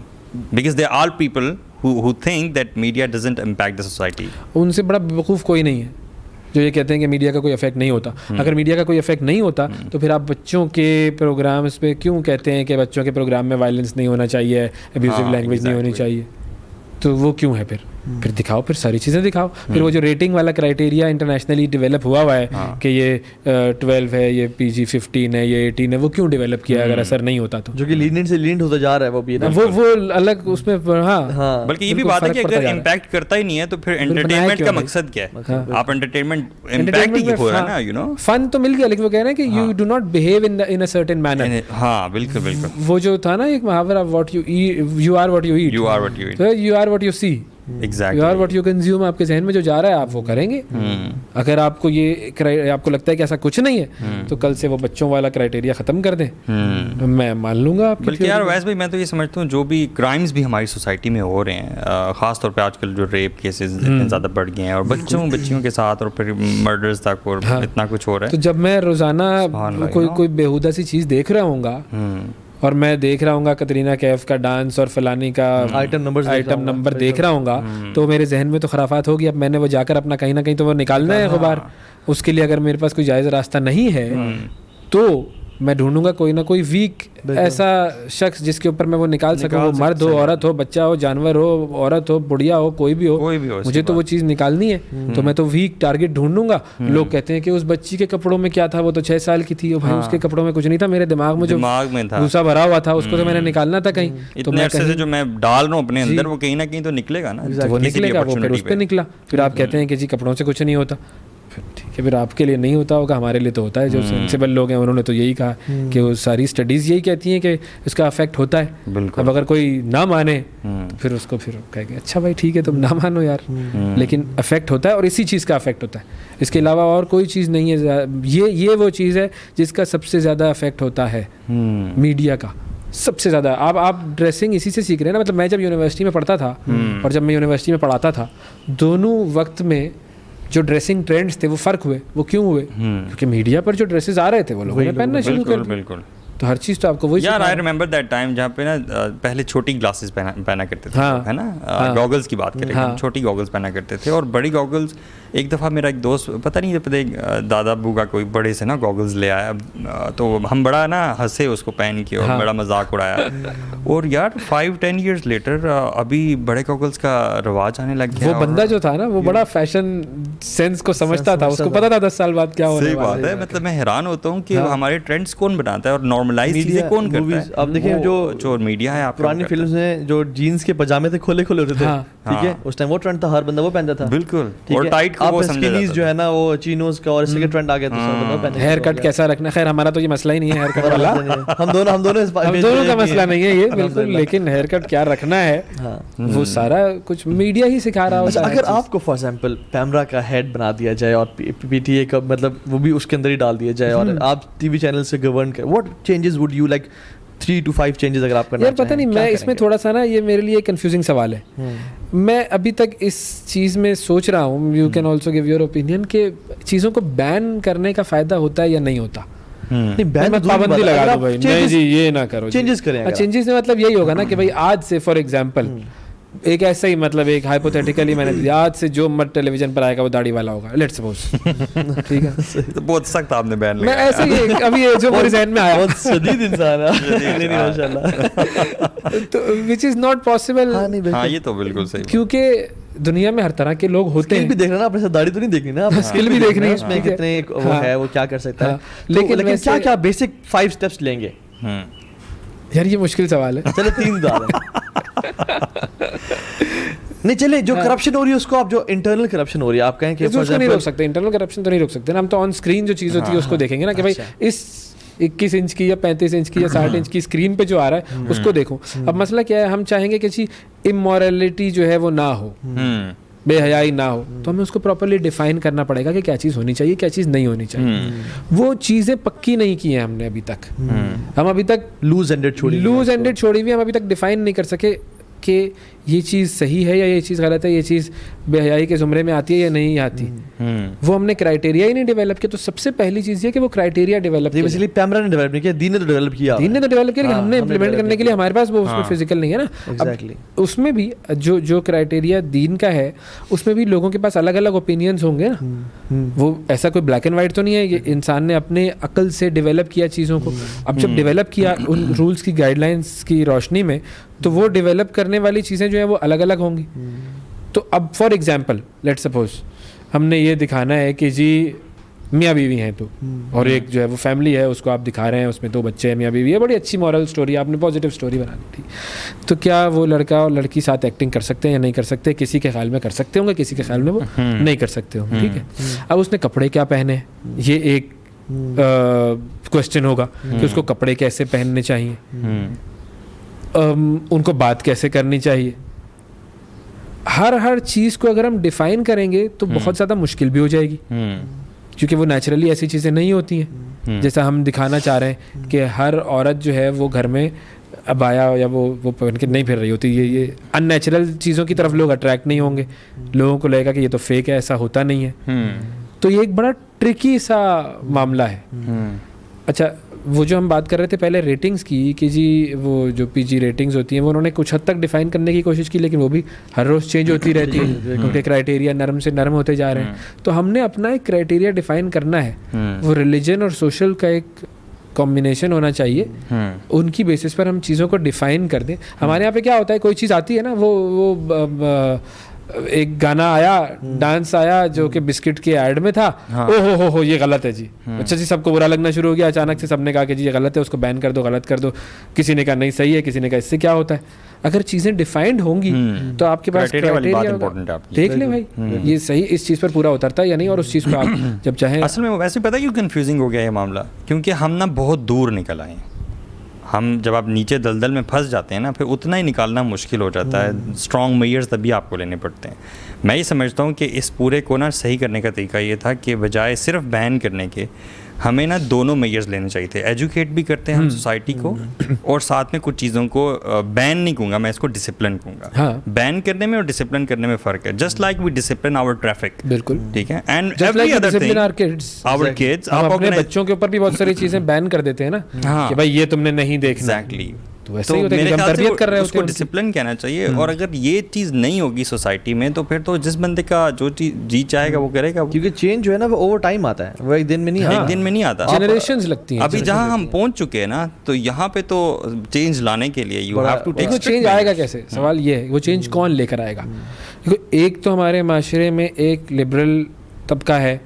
Because there are people who think that media doesn't impact the society. उनसे बड़ा बेवकूफ़ कोई नहीं है जो ये कहते हैं कि मीडिया का कोई इफेक्ट नहीं होता। अगर मीडिया का कोई इफेक्ट नहीं होता तो फिर आप बच्चों के प्रोग्राम्स पे क्यों कहते हैं कि बच्चों के प्रोग्राम में वायलेंस नहीं होना चाहिए, अब्यूजिव लैंग्वेज नहीं होनी चाहिए? तो वो क्यों है? फिर दिखाओ, फिर सारी चीज़ें दिखाओ। फिर वो जो रेटिंग वाला क्राइटेरिया इंटरनेशनली डेवलप हुआ है कि ये 12 है, ये PG 15 है, ये 18 है, वो क्यों डेवलप किया अगर असर नहीं होता तो? जो कि लीनियंट से लीनियंट होता जा रहा है वो भी ना, वो अलग उसमें। हाँ, बल्कि ये भी बात है कि अगर इम्पैक्ट करता ही नहीं है तो फिर एंटरटेनमेंट का मकसद क्या है? आप एंटरटेनमेंट इम्पैक्ट ही हो रहा है ना, यू नो, फन तो मिल गया, लेकिन वो कह रहे हैं कि you do not behave in a certain manner. हाँ बिल्कुल बिल्कुल, वो जो था ना एक मुहावरा, what you eat you are what you eat, you are what you eat, you are what you see, exactly, you are what you consume. आपके जहन में जो जा रहा है आप वो करेंगे। अगर आपको ये आपको लगता है कि ऐसा कुछ नहीं है तो कल से वो बच्चों वाला क्राइटेरिया खत्म कर दें, मैं मान लूंगा आपकी। बल्कि यार वैसे भी मैं तो ये समझता हूँ जो भी क्राइम्स भी हमारी सोसाइटी में हो रहे हैं, ख़ास तौर पे आजकल जो रेप केसेस इतने ज़्यादा बढ़ गए हैं और बच्चियों के साथ और फिर मर्डर्स तक और इतना कुछ हो रहा है। तो जब मैं रोज़ाना कोई बेहुदा सी चीज़ देख रहा हूँगा और मैं देख रहा हूँ कतरीना कैफ का डांस और फलानी का आइटम नंबर देख रहा हूँ तो मेरे जहन में तो खराफात होगी। अब मैंने वो जाकर अपना कहीं ना कहीं तो वो निकालना है अखबार। उसके लिए अगर मेरे पास कोई जायज़ रास्ता नहीं है तो मैं ढूंढूंगा कोई ना कोई वीक ऐसा शख्स जिसके ऊपर मैं वो निकाल सकूं, वो मर्द हो, औरत हो, बच्चा हो, जानवर हो, औरत हो, बुढ़िया हो, कोई भी हो, मुझे तो वो चीज़ निकालनी है। तो मैं तो वीक टारगेट ढूंढूंगा। लोग कहते हैं कि उस बच्ची के कपड़ों में क्या था, वो तो 6 साल की थी, भाई उसके कपड़ों में कुछ नहीं था, मेरे दिमाग में जो भूसा भरा हुआ था उसको तो मैंने निकालना था कहीं। तो मैं जो मैं डाल रहा हूँ अपने अंदर वो कहीं ना कहीं तो निकलेगा ना, वो निकलेगा, वो फिर उस पर निकला। फिर आप कहते हैं कि जी कपड़ों से कुछ नहीं होता, ठीक है, फिर आपके लिए नहीं होता होगा, हमारे लिए तो होता है। जो सेंसिबल लोग हैं उन्होंने तो यही कहा कि वो सारी स्टडीज़ यही कहती हैं कि इसका अफेक्ट होता है। अब अगर कोई ना माने तो फिर उसको फिर कहेंगे अच्छा भाई ठीक है तुम ना मानो यार, लेकिन अफेक्ट होता है और इसी चीज़ का अफेक्ट होता है, इसके अलावा और कोई चीज़ नहीं है। ये वो चीज़ है जिसका सबसे ज़्यादा अफेक्ट होता है, मीडिया का सबसे ज़्यादा। आप ड्रेसिंग इसी से सीख रहे हैं ना। मतलब मैं जब यूनिवर्सिटी में पढ़ता था और जब मैं यूनिवर्सिटी में पढ़ाता था, दोनों वक्त में जो ड्रेसिंग ट्रेंड्स थे वो फ़र्क हुए। वो क्यों हुए? क्योंकि मीडिया पर जो ड्रेसेस आ रहे थे वो लोगों ने पहनना शुरू कर दिए। तो हर चीज़ तो आपको वही यार आई रिमेंबर दैट टाइम जहाँ पे ना पहले छोटी ग्लासेस पहना करते थे, हाँ, है ना, गॉगल्स की बात करें, हाँ, छोटी गॉगल्स पहना करते थे और बड़ी गॉगल्स। एक दफ़ा मेरा एक दोस्त पता नहीं पता एक दादा अब्बू का कोई बड़े से ना गॉगल्स ले आया, तो हम बड़ा ना हंसे उसको पहन के और हाँ, बड़ा मजाक उड़ाया। और यार 5-10 years लेटर अभी बड़े गॉगल्स का रवाज आने लग गया। वो बंदा जो था ना वो बड़ा फैशन सेंस को समझता था, उसको पता था 10 साल बाद क्या होने वाला है। सही बात है, मतलब मैं हैरान होता हूँ कि हमारे ट्रेंड्स कौन बनाता है और नॉर्मलाइज चीजें कौन करता है। अब देखिए जो मीडिया है, पुरानी फिल्म्स में जो जीन्स के पजामे थे खोले खोले होते थे, ठीक है, उस टाइम वो ट्रेंड था, हर बंदा वो पहनता था, बिल्कुल, और टाइट को वो समझा जाता था। जो है ना वो चीनोज का और इसके ट्रेंड आ गया था। हेयर कट कैसा रखना, खैर हमारा तो ये मसला ही नहीं है हेयर कट वाला, हम दोनों का मसला नहीं है ये बिल्कुल, लेकिन हेयर कट क्या रखना है वो सारा कुछ मीडिया ही सिखा रहा होता है। अगर आपको फॉर एग्जांपल पैमरा का हेड बना दिया जाए और पीटीए का मतलब वो भी उसके अंदर ही डाल दिया जाए और आप टीवी चैनल से गवर्न कर, what changes would you like 3 to 5 changes अगर आप करना यार पता नहीं, मैं इसमें थोड़ा सा ना, ये मेरे लिए कंफ्यूजिंग सवाल है। मैं अभी तक इस चीज़ में सोच रहा हूँ, you can also give your opinion, कि चीज़ों को बैन करने का फ़ायदा होता है या नहीं होता। नहीं, बैन पाबंदी लगा दो भाई, नहीं जी ये ना करो, चेंजेस करें। चेंजेस में मतलब यही होगा ना कि भाई आज से फॉर एग्जांपल एक ऐसा ही मतलब एक हाइपोथेटिकली मैंने दिया, आज से जो मत टेलीविजन पर आएगा वो दाढ़ी वाला होगा, लेट्स सपोज, ठीक है, तो बहुत सख्त आपने बैन मैं ऐसे ही अभी ये जो मेरे ज़हन में आया, बहुत शदीद इंसान है माशाल्लाह, तो विच इज नॉट पॉसिबल। हाँ ये तो बिल्कुल सही, क्योंकि दुनिया में हर तरह के लोग होते हैं। भी देखना ना, अपने साथ दाढ़ी तो नहीं देखनी ना, स्किल भी देखनी है, उसमें कितने वो है, वो क्या कर सकता है, लेकिन क्या क्या बेसिक 5 स्टेप्स लेंगे। यार ये मुश्किल सवाल है, चलो 3 डाल नहीं चले, जो करप्शन हो रही है उसको आप, जो इंटरनल करप्शन हो रही है आप कहें कि उसको नहीं रोक सकते, इंटरनल करप्शन तो नहीं रोक सकते ना, हम तो ऑन स्क्रीन जो चीज़ होती है उसको देखेंगे ना कि भाई इस 21 इंच की या 35 इंच की या 60 इंच की स्क्रीन पे जो आ रहा है उसको देखो। अब मसला क्या है, हम चाहेंगे कि किसी इमोरलिटी जो है वो ना हो, बेहयाई ना हो, तो हमें उसको प्रॉपर्ली डिफाइन करना पड़ेगा कि क्या चीज़ होनी चाहिए, क्या चीज़ नहीं होनी चाहिए। वो चीज़ें पक्की नहीं की हैं हमने अभी तक, हम अभी तक लूज एंडेड छोड़ी हुई, हम अभी तक डिफाइन नहीं कर सके कि ये चीज़ सही है या ये चीज़ गलत है, ये चीज़ बेहयाई के ज़ुमरे में आती है या नहीं आती। वो हमने क्राइटेरिया ही नहीं डेवलप किया। तो सबसे पहली चीज़ ये कि वो क्राइटेरिया डेवलप किया, बेसिकली पैमरा ने डेवलप नहीं किया, दीन ने तो डेवलप किया, लेकिन हमने इम्प्लीमेंट करने के लिए हमारे पास वो उसमें फिजिकल नहीं है ना। एग्जैक्टली, उसमें भी जो क्राइटेरिया दीन का है उसमें भी लोगों के पास अलग अलग ओपिनियंस होंगे ना, वो ऐसा कोई ब्लैक एंड वाइट तो नहीं है, ये इंसान ने अपने अकल से डेवलप किया चीज़ों को। अब जब डेवलप किया उन रूल्स की गाइडलाइंस की रोशनी में, तो वो डेवलप करने वाली चीज़ें जो है वो अलग अलग होंगी। तो अब फॉर एग्जांपल लेट्स सपोज हमने ये दिखाना है कि जी मियाँ बीवी हैं तो, और एक जो है वो फैमिली है उसको आप दिखा रहे हैं, उसमें 2 बच्चे हैं, मियाँ बीवी है, बड़ी अच्छी मॉरल स्टोरी, आपने पॉजिटिव स्टोरी बनानी थी। तो क्या वो लड़का और लड़की साथ एक्टिंग कर सकते हैं या नहीं कर सकते? किसी के ख्याल में कर सकते होंगे, किसी के ख्याल में वो नहीं कर सकते होंगे, ठीक है। अब उसने कपड़े क्या पहने, ये एक क्वेश्चन होगा कि उसको कपड़े कैसे पहनने चाहिए, उनको बात कैसे करनी चाहिए। हर चीज़ को अगर हम डिफाइन करेंगे तो बहुत ज़्यादा मुश्किल भी हो जाएगी, क्योंकि वो नेचुरली ऐसी चीज़ें नहीं होती हैं जैसा हम दिखाना चाह रहे हैं कि हर औरत जो है वो घर में अबाया या वो पहन के नहीं फिर रही होती। ये अननेचुरल चीज़ों की तरफ लोग अट्रैक्ट नहीं होंगे, लोगों को लगेगा कि ये तो फेक है, ऐसा होता नहीं है। तो ये एक बड़ा ट्रिकी सा मामला है। अच्छा, वो जो हम बात कर रहे थे पहले रेटिंग्स की कि जी वो जो पीजी रेटिंग्स होती हैं वो उन्होंने कुछ हद तक डिफाइन करने की कोशिश की, लेकिन वो भी हर रोज़ चेंज होती रहती है, उनके क्राइटेरिया नरम से नरम होते जा रहे हैं। तो हमने अपना एक क्राइटेरिया डिफाइन करना है, वो रिलीजन और सोशल का एक कॉम्बिनेशन होना चाहिए, उनकी बेसिस पर हम चीज़ों को डिफाइन कर दें। हमारे यहाँ पे क्या होता है, कोई चीज़ आती है ना, वो एक गाना आया, डांस आया जो कि बिस्किट के ऐड में था, ओ हो ये गलत है जी। अच्छा जी, सबको बुरा लगना शुरू हो गया, अचानक से सबने कहा कि जी ये गलत है, उसको बैन कर दो, गलत कर दो। किसी ने कहा नहीं सही है, किसी ने कहा इससे क्या होता है। अगर चीज़ें डिफाइंड होंगी तो आपके पास क्राइटेरिया देख ले भाई ये सही इस चीज़ पर पूरा उतरता है या नहीं, और उस चीज़ को आप जब चाहें। असल में वैसे पता है क्यों कंफ्यूजिंग हो गया ये मामला, क्योंकि हम ना बहुत दूर निकल आए। हम जब आप नीचे दलदल में फंस जाते हैं ना, फिर उतना ही निकालना मुश्किल हो जाता है। स्ट्रॉन्ग मेजर्स तभी आपको लेने पड़ते हैं। मैं ये समझता हूँ कि इस पूरे को ना सही करने का तरीका ये था कि बजाय सिर्फ बैन करने के, हमें ना दोनों मेजर्स लेने चाहिए थे। एजुकेट भी करते हैं हम सोसाइटी को, और साथ में कुछ चीज़ों को बैन नहीं कहूँगा मैं, इसको डिसिप्लिन कहूँगा। हाँ। बैन करने में और डिसिप्लिन करने में फ़र्क है। Just like we discipline our traffic, बिल्कुल, ठीक है, and Just every like we other discipline thing our kids. Our kids. हम अपने बच्चों के ऊपर भी बहुत सारी चीजें बैन कर देते हैं ना, हाँ। कि भाई ये तुमने नहीं देखना। एग्जैक्टली। तो वैसे ही होता है कि हम ख्याल से तरबियत कर रहे होते उसको हैं। डिसिप्लिन कहना चाहिए। और अगर ये चीज़ नहीं होगी सोसाइटी में, तो फिर तो जिस बंदे का जो चीज़ जी चाहेगा वो करेगा वो। क्योंकि चेंज जो है ना वो ओवर टाइम आता है, वो एक दिन में नहीं आता। एक दिन में नहीं आता, जनरेशंस लगती हैं। अभी जहाँ हम पहुँच चुके हैं ना, तो यहाँ पे तो चेंज लाने के लिए यू हैव टू टेक। देखो चेंज आएगा कैसे, सवाल ये है वो चेंज कौन लेकर आएगा। देखो एक तो हमारे माशरे में एक लिबरल तबका है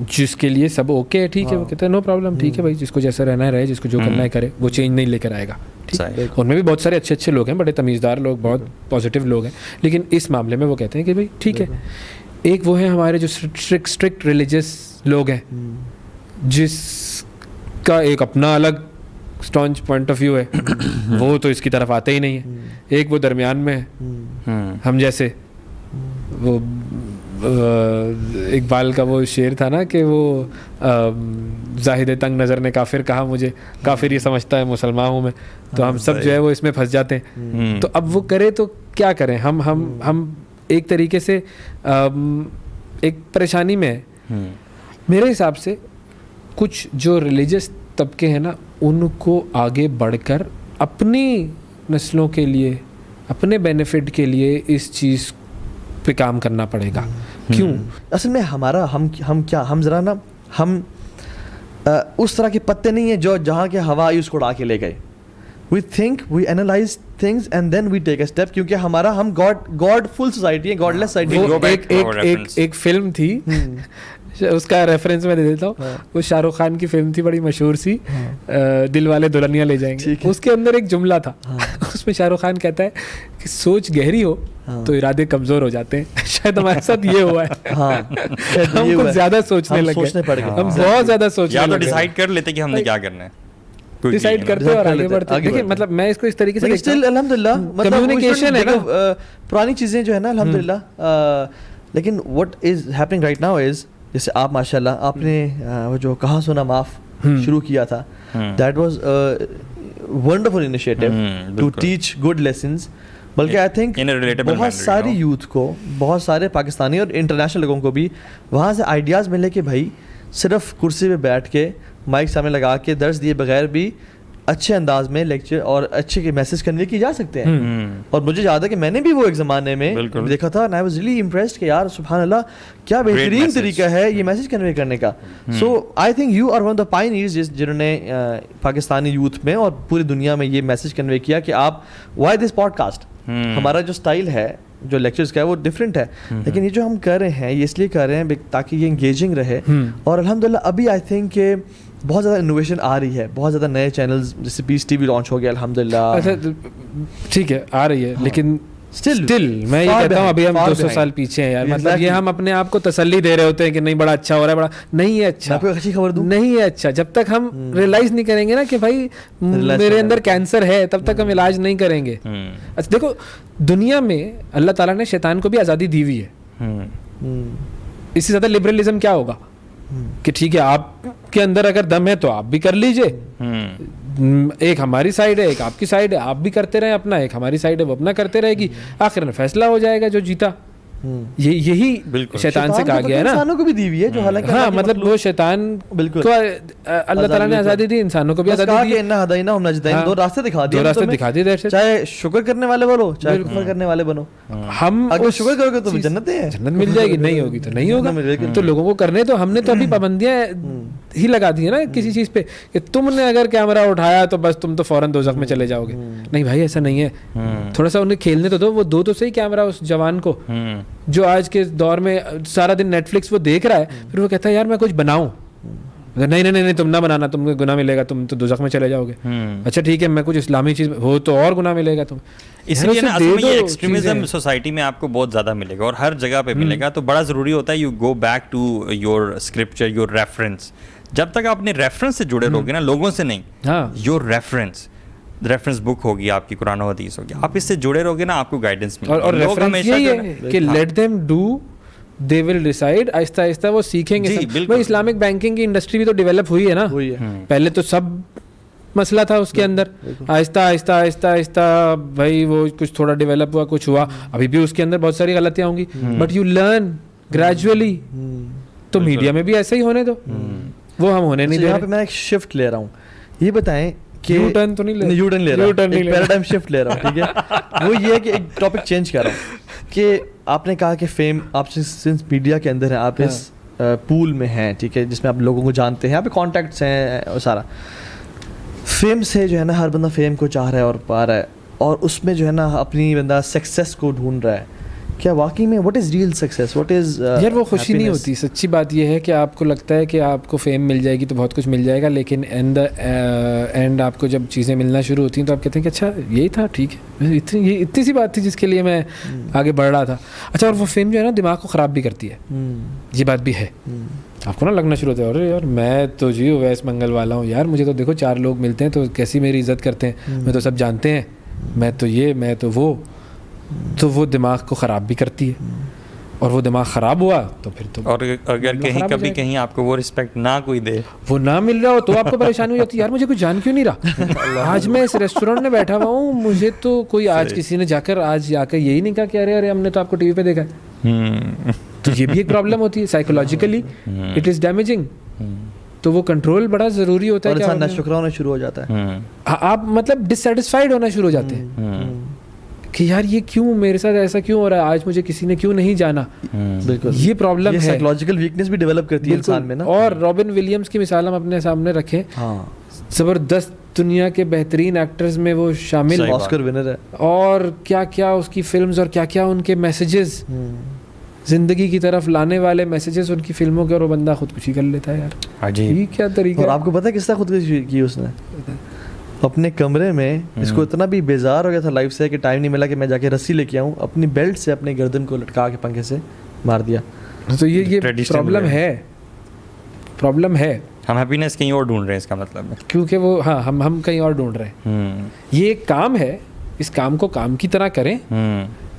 जिसके लिए सब ओके है, ठीक है, वो कहते हैं नो प्रॉब्लम, ठीक है भाई, जिसको जैसा रहना है रहे, जिसको जो करना है करे, वो चेंज नहीं लेकर आएगा। ठीक, उनमें भी बहुत सारे अच्छे अच्छे लोग हैं, बड़े तमीज़दार लोग, बहुत पॉजिटिव लोग हैं, लेकिन इस मामले में वो कहते हैं कि भाई ठीक है। एक वो है हमारे जो स्ट्रिक्ट रिलीजियस लोग हैं, जिसका एक अपना अलग स्टॉन्च पॉइंट ऑफ व्यू है, वो तो इसकी तरफ आते ही नहीं है। एक वो दरमियान में है, हम जैसे, वो इकबाल का वो शेर था ना कि वो जाहिद तंग नज़र ने काफिर कहा मुझे, काफिर ये समझता है मुसलमान हूँ मैं, तो हम सब जो है वो इसमें फंस जाते हैं। तो अब वो करे तो क्या करें, हम एक तरीके से एक परेशानी में है। मेरे हिसाब से कुछ जो रिलीजियस तबके हैं ना, उनको आगे बढ़कर अपनी नस्लों के लिए, अपने बेनिफिट के लिए इस चीज़ पे काम करना पड़ेगा। क्यों? असल में हमारा हम जरा ना उस तरह के पत्ते नहीं है जो जहाँ के हवा आई उसको उड़ा के ले गए। We think, we analyse things and then we take a step, क्योंकि हम गॉड फुल सोसाइटी है, गॉडलेस सोसाइटी। एक फिल्म थी उसका रेफरेंस मैं दे देता हूँ। वो शाहरुख खान की फिल्म थी, बड़ी मशहूर सी, दिल वाले दुल्हनिया ले जाएंगे। उसके अंदर एक जुमला था, उसमें शाहरुख खान कहता है कि सोच गहरी हो तो इरादे कमजोर हो जाते हैं। शायद हमारे साथ ये हुआ है। हम कुछ ज्यादा सोचने लगे, हम बहुत ज्यादा सोचने लगे। या तो डिसाइड कर लेते कि हमने क्या करना है, डिसाइड करते और आगे बढ़ते। देखिए मतलब मैं इसको इस तरीके से स्टिल अल्हम्दुलिल्लाह कम्युनिकेशन है ना, पुरानी चीजें जो है ना अल्हम्दुलिल्लाह। लेकिन what is happening right now is, जैसे आप माशाल्लाह आपने वो जो कहा सुना माफ शुरू किया था, that was wonderful initiative to teach good lessons. बल्कि आई थिंक बहुत सारी यूथ को, बहुत सारे पाकिस्तानी और इंटरनेशनल लोगों को भी वहाँ से आइडियाज़ मिले कि भाई सिर्फ कुर्सी पे बैठ के माइक सामने लगा के दर्ज दिए बगैर भी अच्छे अंदाज में लेक्चर और अच्छे के मैसेज कन्वे किए जा सकते हैं। और मुझे याद है कि मैंने भी वो एक ज़माने में देखा था, and I was really impressed कि यार सुभान अल्लाह क्या बेहतरीन तरीका है ये मैसेज कन्वे करने का। So I think you are one of the pioneers जिन्होंने पाकिस्तानी यूथ में और पूरी दुनिया में ये मैसेज कन्वे किया कि आप व्हाई दिस पॉडकास्ट, हमारा जो स्टाइल है, जो लेक्चर्स का है वो डिफरेंट है, लेकिन ये जो हम कर रहे हैं ये इसलिए कर रहे हैं ताकि ये इंगेजिंग रहे। और अल्हम्दुलिल्लाह अभी आई थिंक के बहुत ज़्यादा इनोवेशन आ रही है, बहुत ज़्यादा नए चैनल्स, जैसे पीस टीवी लॉन्च हो गया अल्हम्दुलिल्लाह। अच्छा ठीक है, आ रही है, लेकिन स्टिल मैं ये कहता हूँ अभी हम 200 साल पीछे हैं यार। मतलब ये हम अपने आप को तसल्ली दे रहे होते हैं कि नहीं बड़ा अच्छा हो रहा है, बड़ा नहीं है अच्छा, अच्छी खबर दूं, नहीं है अच्छा। जब तक हम रियलाइज नहीं करेंगे ना कि भाई मेरे अंदर कैंसर है, तब तक हम इलाज नहीं करेंगे। अच्छा देखो, दुनिया में अल्लाह ताला ने शैतान को भी आज़ादी दी हुई है। इससे ज़्यादा लिबरलिज्म क्या होगा कि ठीक है आपके अंदर अगर दम है तो आप भी कर लीजिए, एक हमारी साइड है, एक आपकी साइड है, आप भी करते रहे अपना, एक हमारी साइड है वो अपना करते रहेगी, आखिर में फैसला हो जाएगा जो जीता। यही शैतान से कहा गया है ना, इंसानों को भी दी हुई है जो हालांकि हाँ मतलब वो शैतान को अल्लाह ताला ने आज़ादी दी, इंसानों को भी आज़ादी दी। इन्ना हदैना हम नजदैन, दो रास्ते दिखा दिए, दो रास्ते दिखा दिए, चाहे शुक्र करने वाले बनो, चाहे कुफ्र करने वाले बनो। हम अगर शुक्र करोगे तो जन्नत है, जन्नत मिल जाएगी, नहीं होगी तो नहीं होगा। तो लोगों को करने तो हमने तो अभी पाबंदियां ही लगा दी है ना किसी चीज पे कि तुमने अगर कैमरा उठाया तो बस तुम तो फौरन दोज़ख में चले जाओगे। नहीं भाई ऐसा नहीं है, थोड़ा सा उन्हें खेलने तो दो, वो दो तो सही कैमरा उस जवान को जो आज के दौर में सारा दिन नेटफ्लिक्स वो देख रहा है, फिर वो कहता है यार मैं कुछ बनाऊं, नहीं नहीं नहीं तुम ना बनाना, तुमको गुनाह मिलेगा, तुम तो दोज़ख में चले जाओगे। अच्छा ठीक है मैं कुछ इस्लामी चीज हो तो और गुनाह मिलेगा तुम। इसलिए ना असल में ये एक्सट्रीमिज्म सोसाइटी में आपको बहुत ज़्यादा मिलेगा और हर जगह पे मिलेगा। तो बड़ा ज़रूरी होता है you go back to your scripture, your reference. जब तक आप अपने रेफरेंस से जुड़े रहोगे ना, लोगों से नहीं, योर रेफरेंस बुक होगी आपकी, कुरान और हदीस होगी, आप इससे जुड़े रहोगे ना, आपको गाइडेंस मिलेगी। और रेफरेंस यही है कि let them do they will decide, Aahista Aahista वो सीखेंगे। जी, सब बिल्कुल। भाई इस्लामिक बैंकिंग की इंडस्ट्री भी तो डेवलप हुई है ना, हुई है। पहले तो सब मसला था उसके अंदर, आहिस्ता आहिस्ता आहिस्ता आहिस्ता भाई वो कुछ थोड़ा डेवलप हुआ, कुछ हुआ, अभी भी उसके अंदर बहुत सारी गलतियां होंगी, बट यू लर्न ग्रेजुअली। तो मीडिया में भी ऐसे ही होने दो, वो हम होने नहीं दे यहाँ पे रहे। मैं एक शिफ्ट ले रहा हूँ, ये बताएं कि यू टर्न तो नहीं ले, यू टर्न ले रहा हूँ, U-turn नहीं एक ले रहा। पैराडाइम शिफ्ट ले रहा हूँ, ठीक है। वो ये है कि एक टॉपिक चेंज कर रहा हूँ कि आपने कहा कि फेम, आप सिंस मीडिया के अंदर हैं, आप इस पूल में हैं, ठीक है, जिसमें आप लोगों को जानते हैं, यहाँ पे कॉन्टैक्ट्स हैं और सारा फेम से जो है ना, हर बंदा फेम को चाह रहा है और पा रहा है, और उसमें जो है ना अपनी बंदा सक्सेस को ढूंढ रहा है। क्या वाकई में what is real success, what is यार वो खुशी नहीं होती। सच्ची बात ये है कि आपको लगता है कि आपको फेम मिल जाएगी तो बहुत कुछ मिल जाएगा, लेकिन एंड द एंड आपको जब चीज़ें मिलना शुरू होती हैं तो आप कहते हैं कि अच्छा यही था, ठीक है, ये इतनी सी बात थी जिसके लिए मैं आगे बढ़ रहा था। अच्छा, और वो फेम जो है ना दिमाग को ख़राब भी करती है, ये बात भी है। आपको ना लगना शुरू होता है, अरे यार मैं तो जी वैस मंगल वाला हूँ यार, मुझे तो देखो 4 लोग मिलते हैं तो कैसी मेरी इज्जत करते हैं, मैं तो सब जानते हैं, मैं तो ये, मैं तो वो दिमाग को ख़राब भी करती है। और वो दिमाग ख़राब हुआ तो फिर तो, और अगर कहीं कभी कहीं आपको वो रिस्पेक्ट ना कोई दे, वो ना मिल रहा हो तो आपको परेशानी हो जाती है, यार मुझे कोई जान क्यों नहीं रहा। आज मैं इस रेस्टोरेंट में बैठा हुआ हूँ, मुझे तो कोई आज किसी ने जाकर यही नहीं कहा कि अरे हमने तो आपको टीवी पे देखा है। तो ये भी एक प्रॉब्लम होती है, साइकोलॉजिकली इट इज़ डैमेजिंग। तो वो कंट्रोल बड़ा ज़रूरी होता है। इंसान नाशुक्रा होना शुरू हो जाता है, आप मतलब डिससेटिस्फाइड होना शुरू हो जाते हैं कि यार ये क्यों मेरे साथ ऐसा क्यों हो रहा है, आज मुझे किसी ने क्यों नहीं जाना। बिल्कुल, ये प्रॉब्लम है, साइकोलॉजिकल वीकनेस भी डेवलप करती है इंसान में ना। और रॉबिन विलियम्स की मिसाल हम अपने सामने रखें, ज़बरदस्त, दुनिया के बेहतरीन एक्टर्स में वो शामिल, ऑस्कर विनर है, और क्या क्या उसकी फिल्म्स और क्या क्या उनके मैसेजेस, जिंदगी की तरफ लाने वाले मैसेजेस उनकी फिल्मों के, और वो बंदा खुदकुशी कर लेता है यार। ये क्या तरीका। और आपको पता है किस तरह खुदकुशी की उसने? अपने कमरे में, इसको इतना भी बेजार हो गया था लाइफ से कि टाइम नहीं मिला कि मैं जाके रस्सी लेके आऊँ, अपनी बेल्ट से अपने गर्दन को लटका के पंखे से मार दिया। तो ये प्रॉब्लम है। हम हैप्पीनेस कहीं और ढूंढ रहे हैं, इसका मतलब है, क्योंकि वो हम कहीं और ढूंढ रहे हैं। ये एक काम है, इस काम को काम की तरह करें,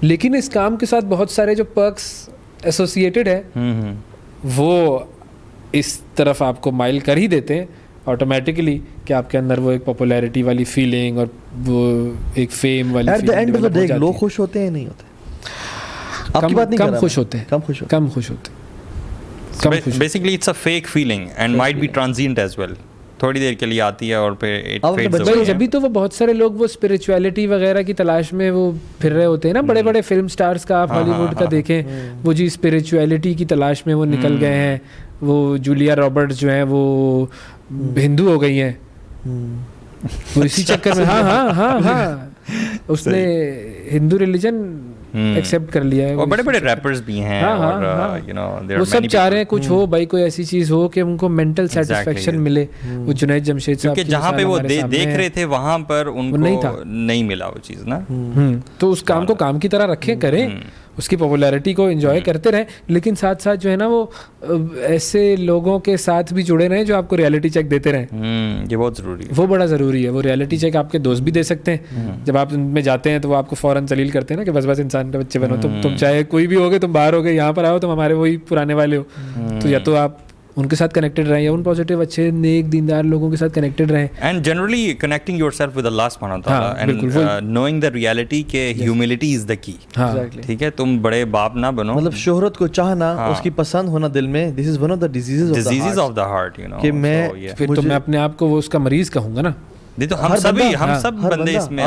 लेकिन इस काम के साथ बहुत सारे जो पर्क्स एसोसिएटेड है वो इस तरफ आपको माइल कर ही देते हैं ऑटोमेटिकली, कि आपके अंदर वो एक पॉपुलैरिटी वाली फीलिंग और वो एक फेम वाली at the end of the day लोग खुश होते हैं नहीं होते? आपकी बात नहीं कर रहा, कम खुश होते हैं। Basically it's a fake feeling and might be transient as well, थोड़ी देर के लिए आती है और फिर इट फेड्स अवे। जब भी तो वो बहुत सारे लोग वो स्पिरिचुअलिटी वगैरह की तलाश में वो फिर रहे होते हैं ना, बड़े बड़े फिल्म स्टार्स का आप हॉलीवुड का देखें, वो जी स्पिरिचुअलिटी की तलाश में वो निकल गए हैं। वो जूलिया रॉबर्ट्स जो हैं वो हिंदू हो गई हैं, वो इसी चक्कर में हाँ उसने हिंदू रिलीजन एक्सेप्ट कर लिया है। और बड़े बड़े रैपर्स भी हैं, और यू नो वो सब चाह रहे हैं कुछ हो भाई, कोई ऐसी चीज हो कि उनको मेंटल सेटिस्फेक्शन मिले। वो जुनैद जमशेद साहब, क्योंकि जहाँ पे वो देख रहे थे वहाँ पर उनको नहीं मिला वो चीज़ ना। तो उस काम को काम की तरह रखें, करें, उसकी पॉपुलैरिटी को एंजॉय करते रहें, लेकिन साथ साथ जो है ना वो ऐसे लोगों के साथ भी जुड़े रहें जो आपको रियलिटी चेक देते रहें। ये बहुत ज़रूरी है, वो बड़ा ज़रूरी है। वो रियलिटी चेक आपके दोस्त भी दे सकते हैं, जब आप उनमें जाते हैं तो वो आपको फ़ौरन जलील करते हैं ना कि बस इंसान के बच्चे बनो, तुम चाहे कोई भी होगे, तुम बाहर हो गए, यहाँ पर आओ, तुम हमारे वही पुराने वाले हो। तो या तो आप उनके साथ कनेक्टेड रहें, या उन पॉजिटिव अच्छे नेक दीनदार लोगों के साथ कनेक्टेड रहें, and generally connecting yourself with Allah सुब्हानहू व तआला एंड नोइंग द रियलिटी के ह्यूमिलिटी इज द की। ठीक है, तुम बड़े बाप ना बनो, मतलब शोहरत को चाहना, उसकी पसंद होना दिल में, this is one of the diseases of the heart, you know. कि मैं फिर तो मैं अपने आप को वो उसका मरीज कहूंगा ना। नहीं तो हम सब बंदे इसमें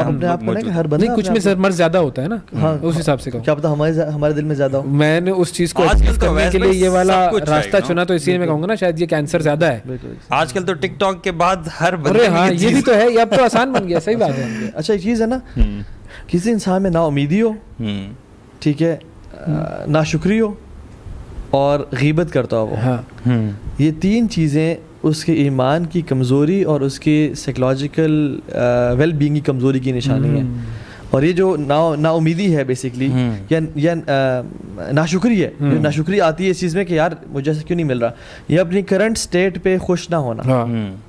हर बंदा कुछ में मर्ज ज्यादा होता है ना, उस हिसाब से कहूं। क्या पता हमारे दिल में ज्यादा हो। मैंने उस चीज को एक्सप्रेस करने के लिए ये वाला रास्ता चुना, तो इसलिए मैं कहूंगा ना शायद ये कैंसर ज्यादा है आजकल तो टिकटॉक के बाद हर बंदे। अरे हाँ, ये भी तो है, ये अब तो आसान बन गया। सही बात है। अच्छा एक चीज है ना, किसी इंसान में नाउमीदी हो, ठीक है, नाशुक्री हो और गीबत करता हो वो, ये 3 चीजें उसके ईमान की कमज़ोरी और उसकी साइकोलॉजिकल वेल बीइंग की कमज़ोरी की निशानी है। और ये जो नाउमीदी है बेसिकली, या नाशुक्री है, जो नाशुक्री आती है इस चीज़ में कि यार मुझे ऐसा क्यों नहीं मिल रहा, ये अपनी करंट स्टेट पे खुश ना होना।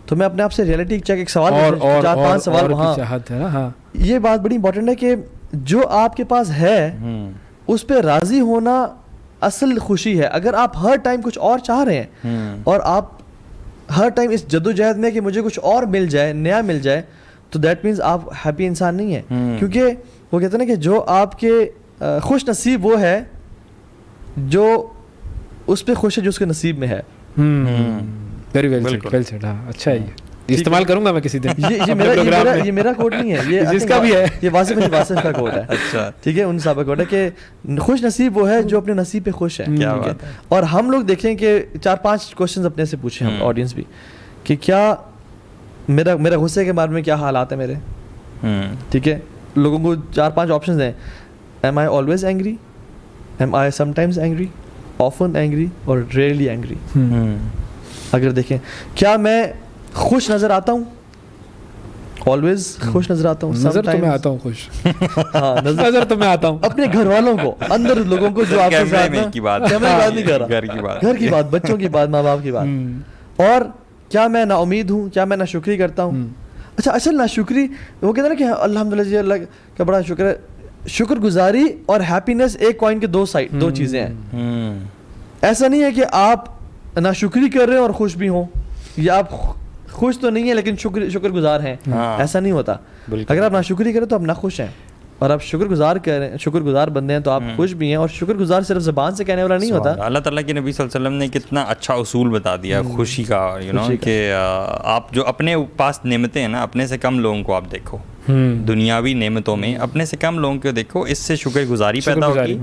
तो मैं अपने आप से रियलिटी चेक एक सवाल, 4-5 सवाल वहाँ, ये बात बड़ी इंपॉर्टेंट है कि जो आपके पास है उस पर राज़ी होना असल खुशी है। अगर आप हर टाइम कुछ और चाह रहे हैं और आप हर टाइम इस जद्दोजहद में कि मुझे कुछ और मिल जाए, नया मिल जाए, तो दैट मीन्स आप हैप्पी इंसान नहीं है। क्योंकि वो कहते हैं ना कि जो आपके खुश नसीब वो है जो उस पे खुश है जो उसके नसीब में है। Very well said. हाँ, अच्छा है, ये इस्तेमाल करूंगा मैं किसी दिन। ये मेरा कोड नहीं है, ये जिसका भी है, ये वासिफ का कोड है। अच्छा, ठीक है, उन साहब का कोड है कि खुश नसीब वो है जो अपने नसीब पे खुश है। क्या बात है। और हम लोग देखें कि 4-5 क्वेश्चंस अपने से पूछे हम ऑडियंस भी कि क्या मेरा गुस्से के बारे में क्या हालात है मेरे। ठीक है, लोगों को 4-5 ऑप्शंस हैं। Am I always angry, am I sometimes angry, often angry और रेयरली एंग्री। अगर देखें, क्या मैं खुश नजर आता हूँ? ऑलवेज खुश नजर आता हूँ? नजर तो मैं आता हूँ खुश। हाँ, नजर तो मैं आता हूँ अपने घर वालों को, अंदर लोगों को जो आपके साथ ना, की बात नहीं कर रहा, घर की बात, बच्चों की बात, माँ बाप की बात। और क्या मैं नाउमीद हूँ? क्या मैं नाशुक्री करता हूँ? अच्छा, असल नाशुक्री वो कहते हैं ना कि अल्हम्दुलिल्लाह जी, अल्लाह का बड़ा शुक्र है। शुक्रगुजारी और हैप्पीनेस एक कॉइन के दो साइड, दो चीज़ें हैं। ऐसा नहीं है कि आप नाशुक्री कर रहे हो और खुश भी हों, या आप खुश तो नहीं है लेकिन शुक्रगुजार हैं। ऐसा नहीं होता। अगर आप नाशुक्री करें तो आप ना खुश हैं, और आप शुक्रगुजार बंदे हैं तो आप खुश भी हैं। और शुक्रगुजार सिर्फ ज़बान से कहने वाला नहीं होता। अल्लाह ताला के नबी सल्लल्लाहु अलैहि वसल्लम ने कितना अच्छा उसूल बता दिया खुशी का, कि आप जो अपने पास नेमतें हैं ना, अपने से कम लोगों को आप देखो, दुनियावी नेमतों में अपने से कम लोगों को देखो, इससे शुक्रगुजारी पैदा होगी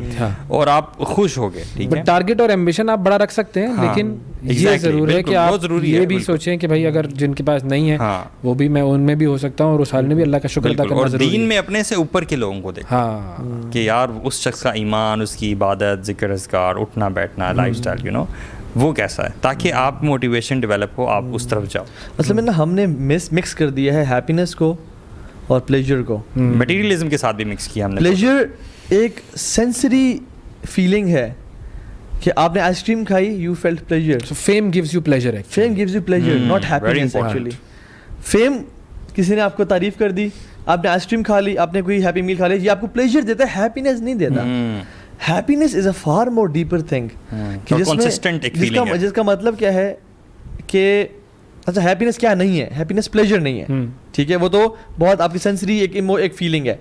और आप खुश होगे। ठीक है, टारगेट और एम्बिशन आप बड़ा रख सकते हैं, लेकिन ये जरूर है कि आप ये भी सोचें कि भाई अगर जिनके पास नहीं है वो भी, मैं उनमें भी हो सकता हूँ, और उस हाल में भी अल्लाह का शुक्र अदा करना जरूरी है। दीन में अपने से ऊपर के लोगों को देखो कि यार उस शख्स का ईमान, उसकी इबादत, जिक्र अज़कार, उठना बैठना, लाइफस्टाइल, वो कैसा है, ताकि आप मोटिवेशन डेवलप हो, आप उस तरफ जाओ। असल में ना हमने मिक्स कर दिया है हैप्पीनेस को और प्लेजर को। मटेरियलिज्म के साथ भी मिक्स किया हमने। प्लेजर एक सेंसरी फीलिंग है कि आपने आइसक्रीम खाई, you felt pleasure. So fame gives you pleasure, fame gives you pleasure, not happiness actually. Fame, किसी ने आपको तारीफ कर दी, आपने आइसक्रीम खा ली, आपने कोई हैप्पी मील खा ली, ये आपको प्लेजर देता है, हैप्पीनेस नहीं देता। Happiness is a far more deeper thing, जिसका मतलब क्या है कि अच्छा, हैप्पीनेस क्या नहीं है? हैप्पीनेस प्लेजर नहीं है। ठीक है, वो तो बहुत आपकी सेंसरी एक फीलिंग है।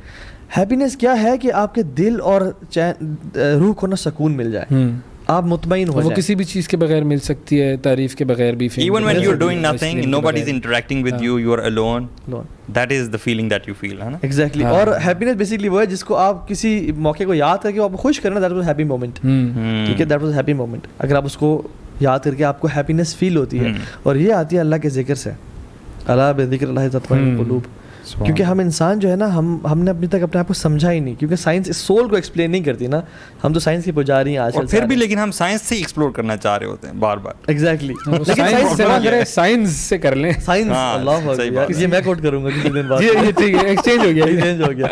हैप्पीनेस क्या है कि आपके दिल और रूह को ना सुकून मिल जाए, आप मुतमईन हो जाए। वो किसी भी चीज के बगैर मिल सकती है, तारीफ के बगैर भी। Even when you're doing nothing, nobody is interacting with you, you're alone. That is the feeling that you feel, है ना? Exactly. और हैप्पीनेस बेसिकली वो है जिसको आप किसी मौके को याद करके आपको खुश करना, that was a happy moment. ठीक है, that was a happy moment. अगर आप उसको याद करके आपको हैप्पीनेस फील होती है, और ये आती है अल्लाह के जिक्र से। अला बिज़िक्रिल्लाहि तत्मइन्नुल क़ुलूब। क्योंकि हम इंसान जो है ना, हमने अभी तक अपने आप को समझा ही नहीं, क्योंकि साइंस इस सोल को एक्सप्लेन नहीं करती ना। हम तो साइंस के पुजारी हैं आज, और फिर भी लेकिन हम साइंस से एक्सप्लोर करना चाह रहे होते हैं बार बार। एग्जैक्टली, लेकिन साइंस से ना करें, साइंस से कर लें। साइंस, अल्लाह अकबर, ये मैं कोट करूंगा किसी दिन बाद। ये ठीक है, एक्सचेंज हो गया।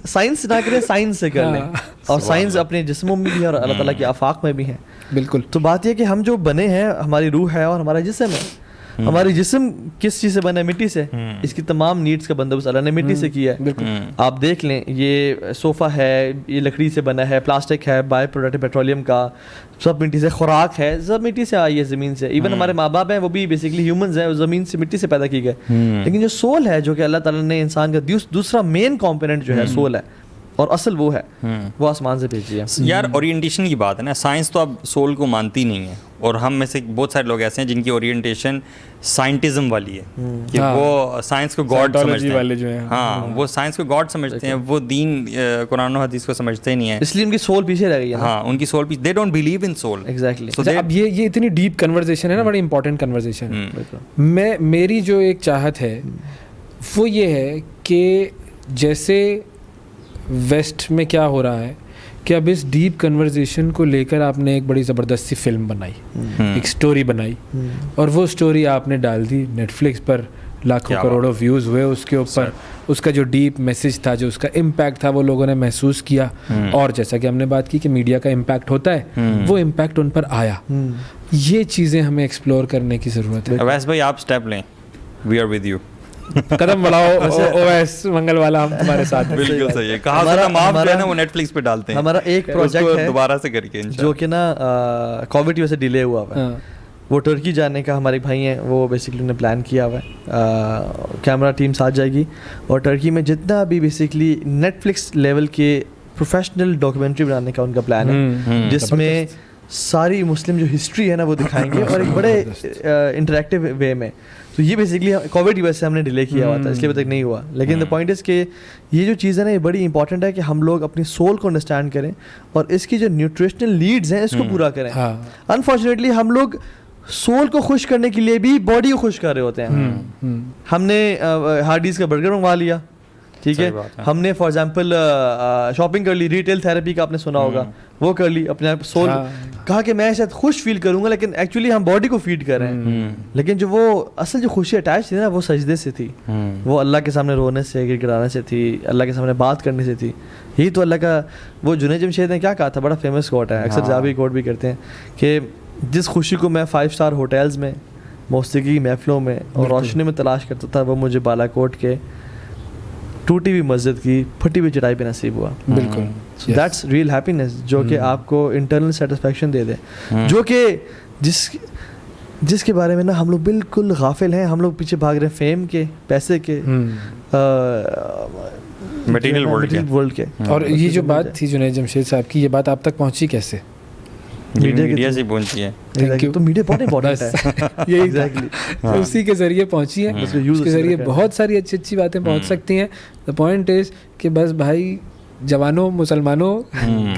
साइंस ना करें, साइंस से कर लें। और साइंस अपने जिस्मों में भी है और अल्लाह ताला के आफाक में भी है। बिल्कुल। तो बात यह कि हम जो बने हैं, हमारी रूह है और हमारा जिस्म है। हमारी जिस्म किस चीज़ से बना है? मिट्टी से। इसकी तमाम नीड्स का बंदोबस्त अल्लाह ने मिट्टी से किया है। आप देख लें, ये सोफ़ा है, ये लकड़ी से बना है, प्लास्टिक है, बाय प्रोडक्ट पेट्रोलियम का, सब मिट्टी से। खुराक है, सब मिट्टी से आई है, ज़मीन से। इवन हमारे माँ बाप हैं, वो भी बेसिकली ह्यूमंस हैं, वो ज़मीन से, मिट्टी से पैदा किए गए। लेकिन जो सोल है, जो कि अल्लाह ताला ने इंसान का दूसरा मेन कॉम्पोनेंट जो है सोल है, और असल वो है, वो आसमान से भेजी है। यार ओरिएंटेशन की बात है ना, साइंस तो अब सोल को मानती नहीं है, और हम में से बहुत सारे लोग ऐसे हैं जिनकी ओरिएंटेशन साइंटिज्म वाली है, कि वो साइंस को गॉड समझते हैं वाले जो हैं। हाँ, वो साइंस को गॉड समझते हैं, वो दीन कुरान और हदीस को समझते ही नहीं है, इसलिए उनकी सोल पीछे रह गई है। हाँ, उनकी सोल पीछे, they don't believe in soul. Exactly. अब ये इतनी डीप कन्वर्सेशन है ना, बड़ी इंपॉर्टेंट कन्वर्सेशन है। मेरी जो एक चाहत है वो ये है कि जैसे वेस्ट में क्या हो रहा है कि अब इस डीप कन्वर्सेशन को लेकर आपने एक बड़ी ज़बरदस्त सी फिल्म बनाई, एक स्टोरी बनाई, और वो स्टोरी आपने डाल दी नेटफ्लिक्स पर, लाखों करोड़ों व्यूज़ हुए उसके ऊपर। उसका जो डीप मैसेज था, जो उसका इम्पैक्ट था, वो लोगों ने महसूस किया। और जैसा कि हमने बात की कि मीडिया का इम्पैक्ट होता है, वो इम्पैक्ट उन पर आया। ये चीज़ें हमें एक्सप्लोर करने की ज़रूरत है। वैसे भाई आप स्टेप लें, वी आर विद यू। कदम बढ़ाओ ओएस मंगल वाला, हम तुम्हारे साथ हैं। बिल्कुल सही है। कहा था माफ जो है ना वो नेटफ्लिक्स पे डालते हैं। हमारा एक प्रोजेक्ट है दोबारा से करके जो कि ना कोविड की वजह से डिले हुआ हुआ है। वो टर्की जाने का हमारे भाई हैं, वो बेसिकली उन्होंने प्लान किया हुआ है। कैमरा टीम साथ जाएगी और टर्की में जितना भी बेसिकली नेटफ्लिक्स लेवल के प्रोफेशनल डॉक्यूमेंट्री बनाने का उनका प्लान है, जिसमें सारी मुस्लिम जो हिस्ट्री है ना वो दिखाएंगे और एक बड़े इंटरेक्टिव वे में। तो ये बेसिकली कोविड की वजह से हमने डिले किया हुआ था, इसलिए अभी तक नहीं हुआ। लेकिन द पॉइंट इज़ कि ये जो चीज़ है ना ये बड़ी इंपॉर्टेंट है कि हम लोग अपनी सोल को अंडरस्टैंड करें और इसकी जो न्यूट्रिशनल नीड्स हैं इसको पूरा करें। अनफॉर्चुनेटली हम लोग सोल को खुश करने के लिए भी बॉडी को खुश कर रहे होते हैं। हमने हार्डीज का बर्गर मंगवा लिया, ठीक है, हमने फॉर एग्जांपल शॉपिंग कर ली, रिटेल थेरेपी का आपने सुना होगा, वो कर ली, अपने आप सोल कहा कि मैं शायद खुश फील करूंगा, लेकिन एक्चुअली हम बॉडी को फीड कर रहे हैं। लेकिन जो वो असल जो खुशी अटैच थी ना वो सजदे से थी, वो अल्लाह के सामने रोने से, गिड़गिड़ाने से थी, अल्लाह के सामने बात करने से थी। यही तो अल्लाह का, वो जुनैद जमशेद ने क्या कहा था, बड़ा फेमस कोट है, अक्सर जावी कोट भी करते हैं कि जिस खुशी को मैं 5 स्टार होटल्स में, मौसीकी की महफिलों में और रोशनी में तलाश करता था, वो मुझे बालाकोट के टूटी हुई मस्जिद की फटी हुई चटाई पे नसीब हुआ। बिल्कुल, दैट्स रियल हैप्पीनेस, जो कि आपको इंटरनल सेटिस्फैक्शन दे दे, जो कि जिसके बारे में ना हम लोग बिल्कुल गाफिल हैं। हम लोग पीछे भाग रहे हैं फेम के, पैसे के, मटेरियल वर्ल्ड के। और ये जो बात थी जुनैद जमशेद साहब की, ये बात आप तक पहुंची कैसे? मीडिया से पहुंची है। Thank you. तो मीडिया बहुत इंपॉर्टेंट है, ये एग्जैक्टली, तो उसी के जरिए पहुंची है, उसके जरिए बहुत सारी अच्छी अच्छी बातें पहुंच सकती हैं। द पॉइंट इज कि बस भाई जवानों, मुसलमानों,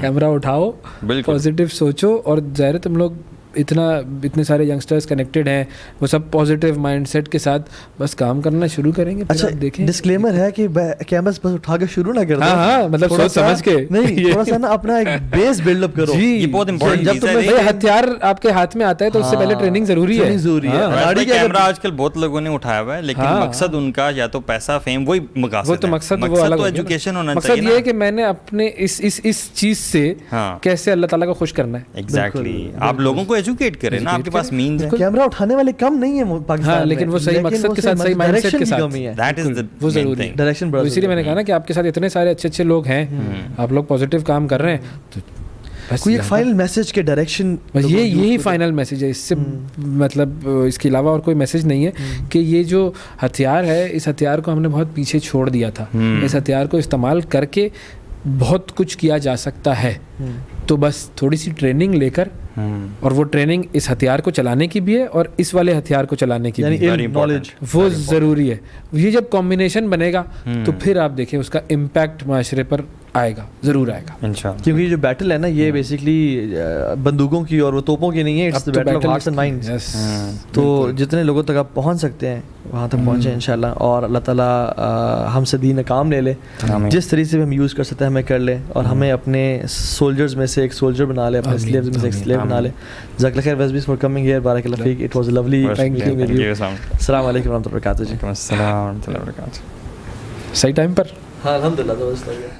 कैमरा उठाओ, पॉजिटिव सोचो। और ज़ाहिर तुम लोग इतने सारे यंगस्टर्स कनेक्टेड हैं, वो सब पॉजिटिव माइंडसेट के साथ बस काम करना शुरू करेंगे। अच्छा, देखें, डिस्क्लेमर है कि कैमरा बस उठा के शुरू ना कर दो। हाँ, मतलब सोच समझ के नहीं, थोड़ा सा ना अपना एक बेस बिल्डअप करो। जी, ये बहुत इंपॉर्टेंट जब तुम्हें हथियार आपके हाथ में आता है तो उससे पहले ट्रेनिंग जरूरी है। कैमरा आजकल बहुत लोगों ने उठाया हुआ है, लेकिन मकसद उनका या तो पैसा, फेम, वही मकसद, वो तो मकसद वो अलग, एजुकेशन होना चाहिए। मकसद ये है कि मैंने अपने इस चीज से कैसे अल्लाह ताला को खुश करना है। एग्जैक्टली, आप लोगों को एजुकेट करें ना, आपके पास मींस है। कैमरा उठाने वाले कम नहीं है पाकिस्तान में, लेकिन वो सही मकसद के साथ, सही माइंडसेट के साथ, दैट इज द वो जरूरी है। डायरेक्शन, इसीलिए मैंने कहा ना कि आपके साथ इतने सारे अच्छे अच्छे लोग हैं, आप लोग पॉजिटिव काम कर रहे हैं, तो कोई एक फाइनल मैसेज के डायरेक्शन, यही फाइनल मैसेज है। इससे मतलब इसके अलावा और कोई मैसेज नहीं है कि ये जो हथियार है, इस हथियार को हमने बहुत पीछे छोड़ दिया था। इस हथियार को इस्तेमाल करके बहुत कुछ किया जा सकता है। तो बस थोड़ी सी ट्रेनिंग लेकर, और वो ट्रेनिंग इस हथियार को चलाने की भी है और इस वाले हथियार को चलाने की भी है, नॉलेज, वो ज़रूरी है। ये जब कॉम्बिनेशन बनेगा तो फिर आप देखें उसका इम्पैक्ट माशरे पर आएगा, ज़रूर आएगा इंशाअल्लाह। क्योंकि ये जो बैटल है ना, ये बेसिकली बंदूकों की और वो तोपों की नहीं है, it's the battle of hearts and minds. तो जितने लोगों तक आप पहुंच सकते हैं वहाँ तक पहुँचे इंशाल्लाह, और अल्लाह ताला हमसे दीन काम ले ले, जिस तरीके से हम यूज़ कर सकते हैं हमें कर ले, और हमें अपने सोल्जर्स में से एक सोल्जर बना ले, अपने स्लेव्स में से एक स्लेव बना ले। जज़ाकल्लाह खैर वज़बीस फॉर कमिंग हियर, बारकल्लाह फीक, it was lovely meeting with you. अस्सलाम वालेकुम रहमतुल्लाहि व बरकातहू। सही टाइम पर। हाँ, अल्हम्दुलिल्लाह।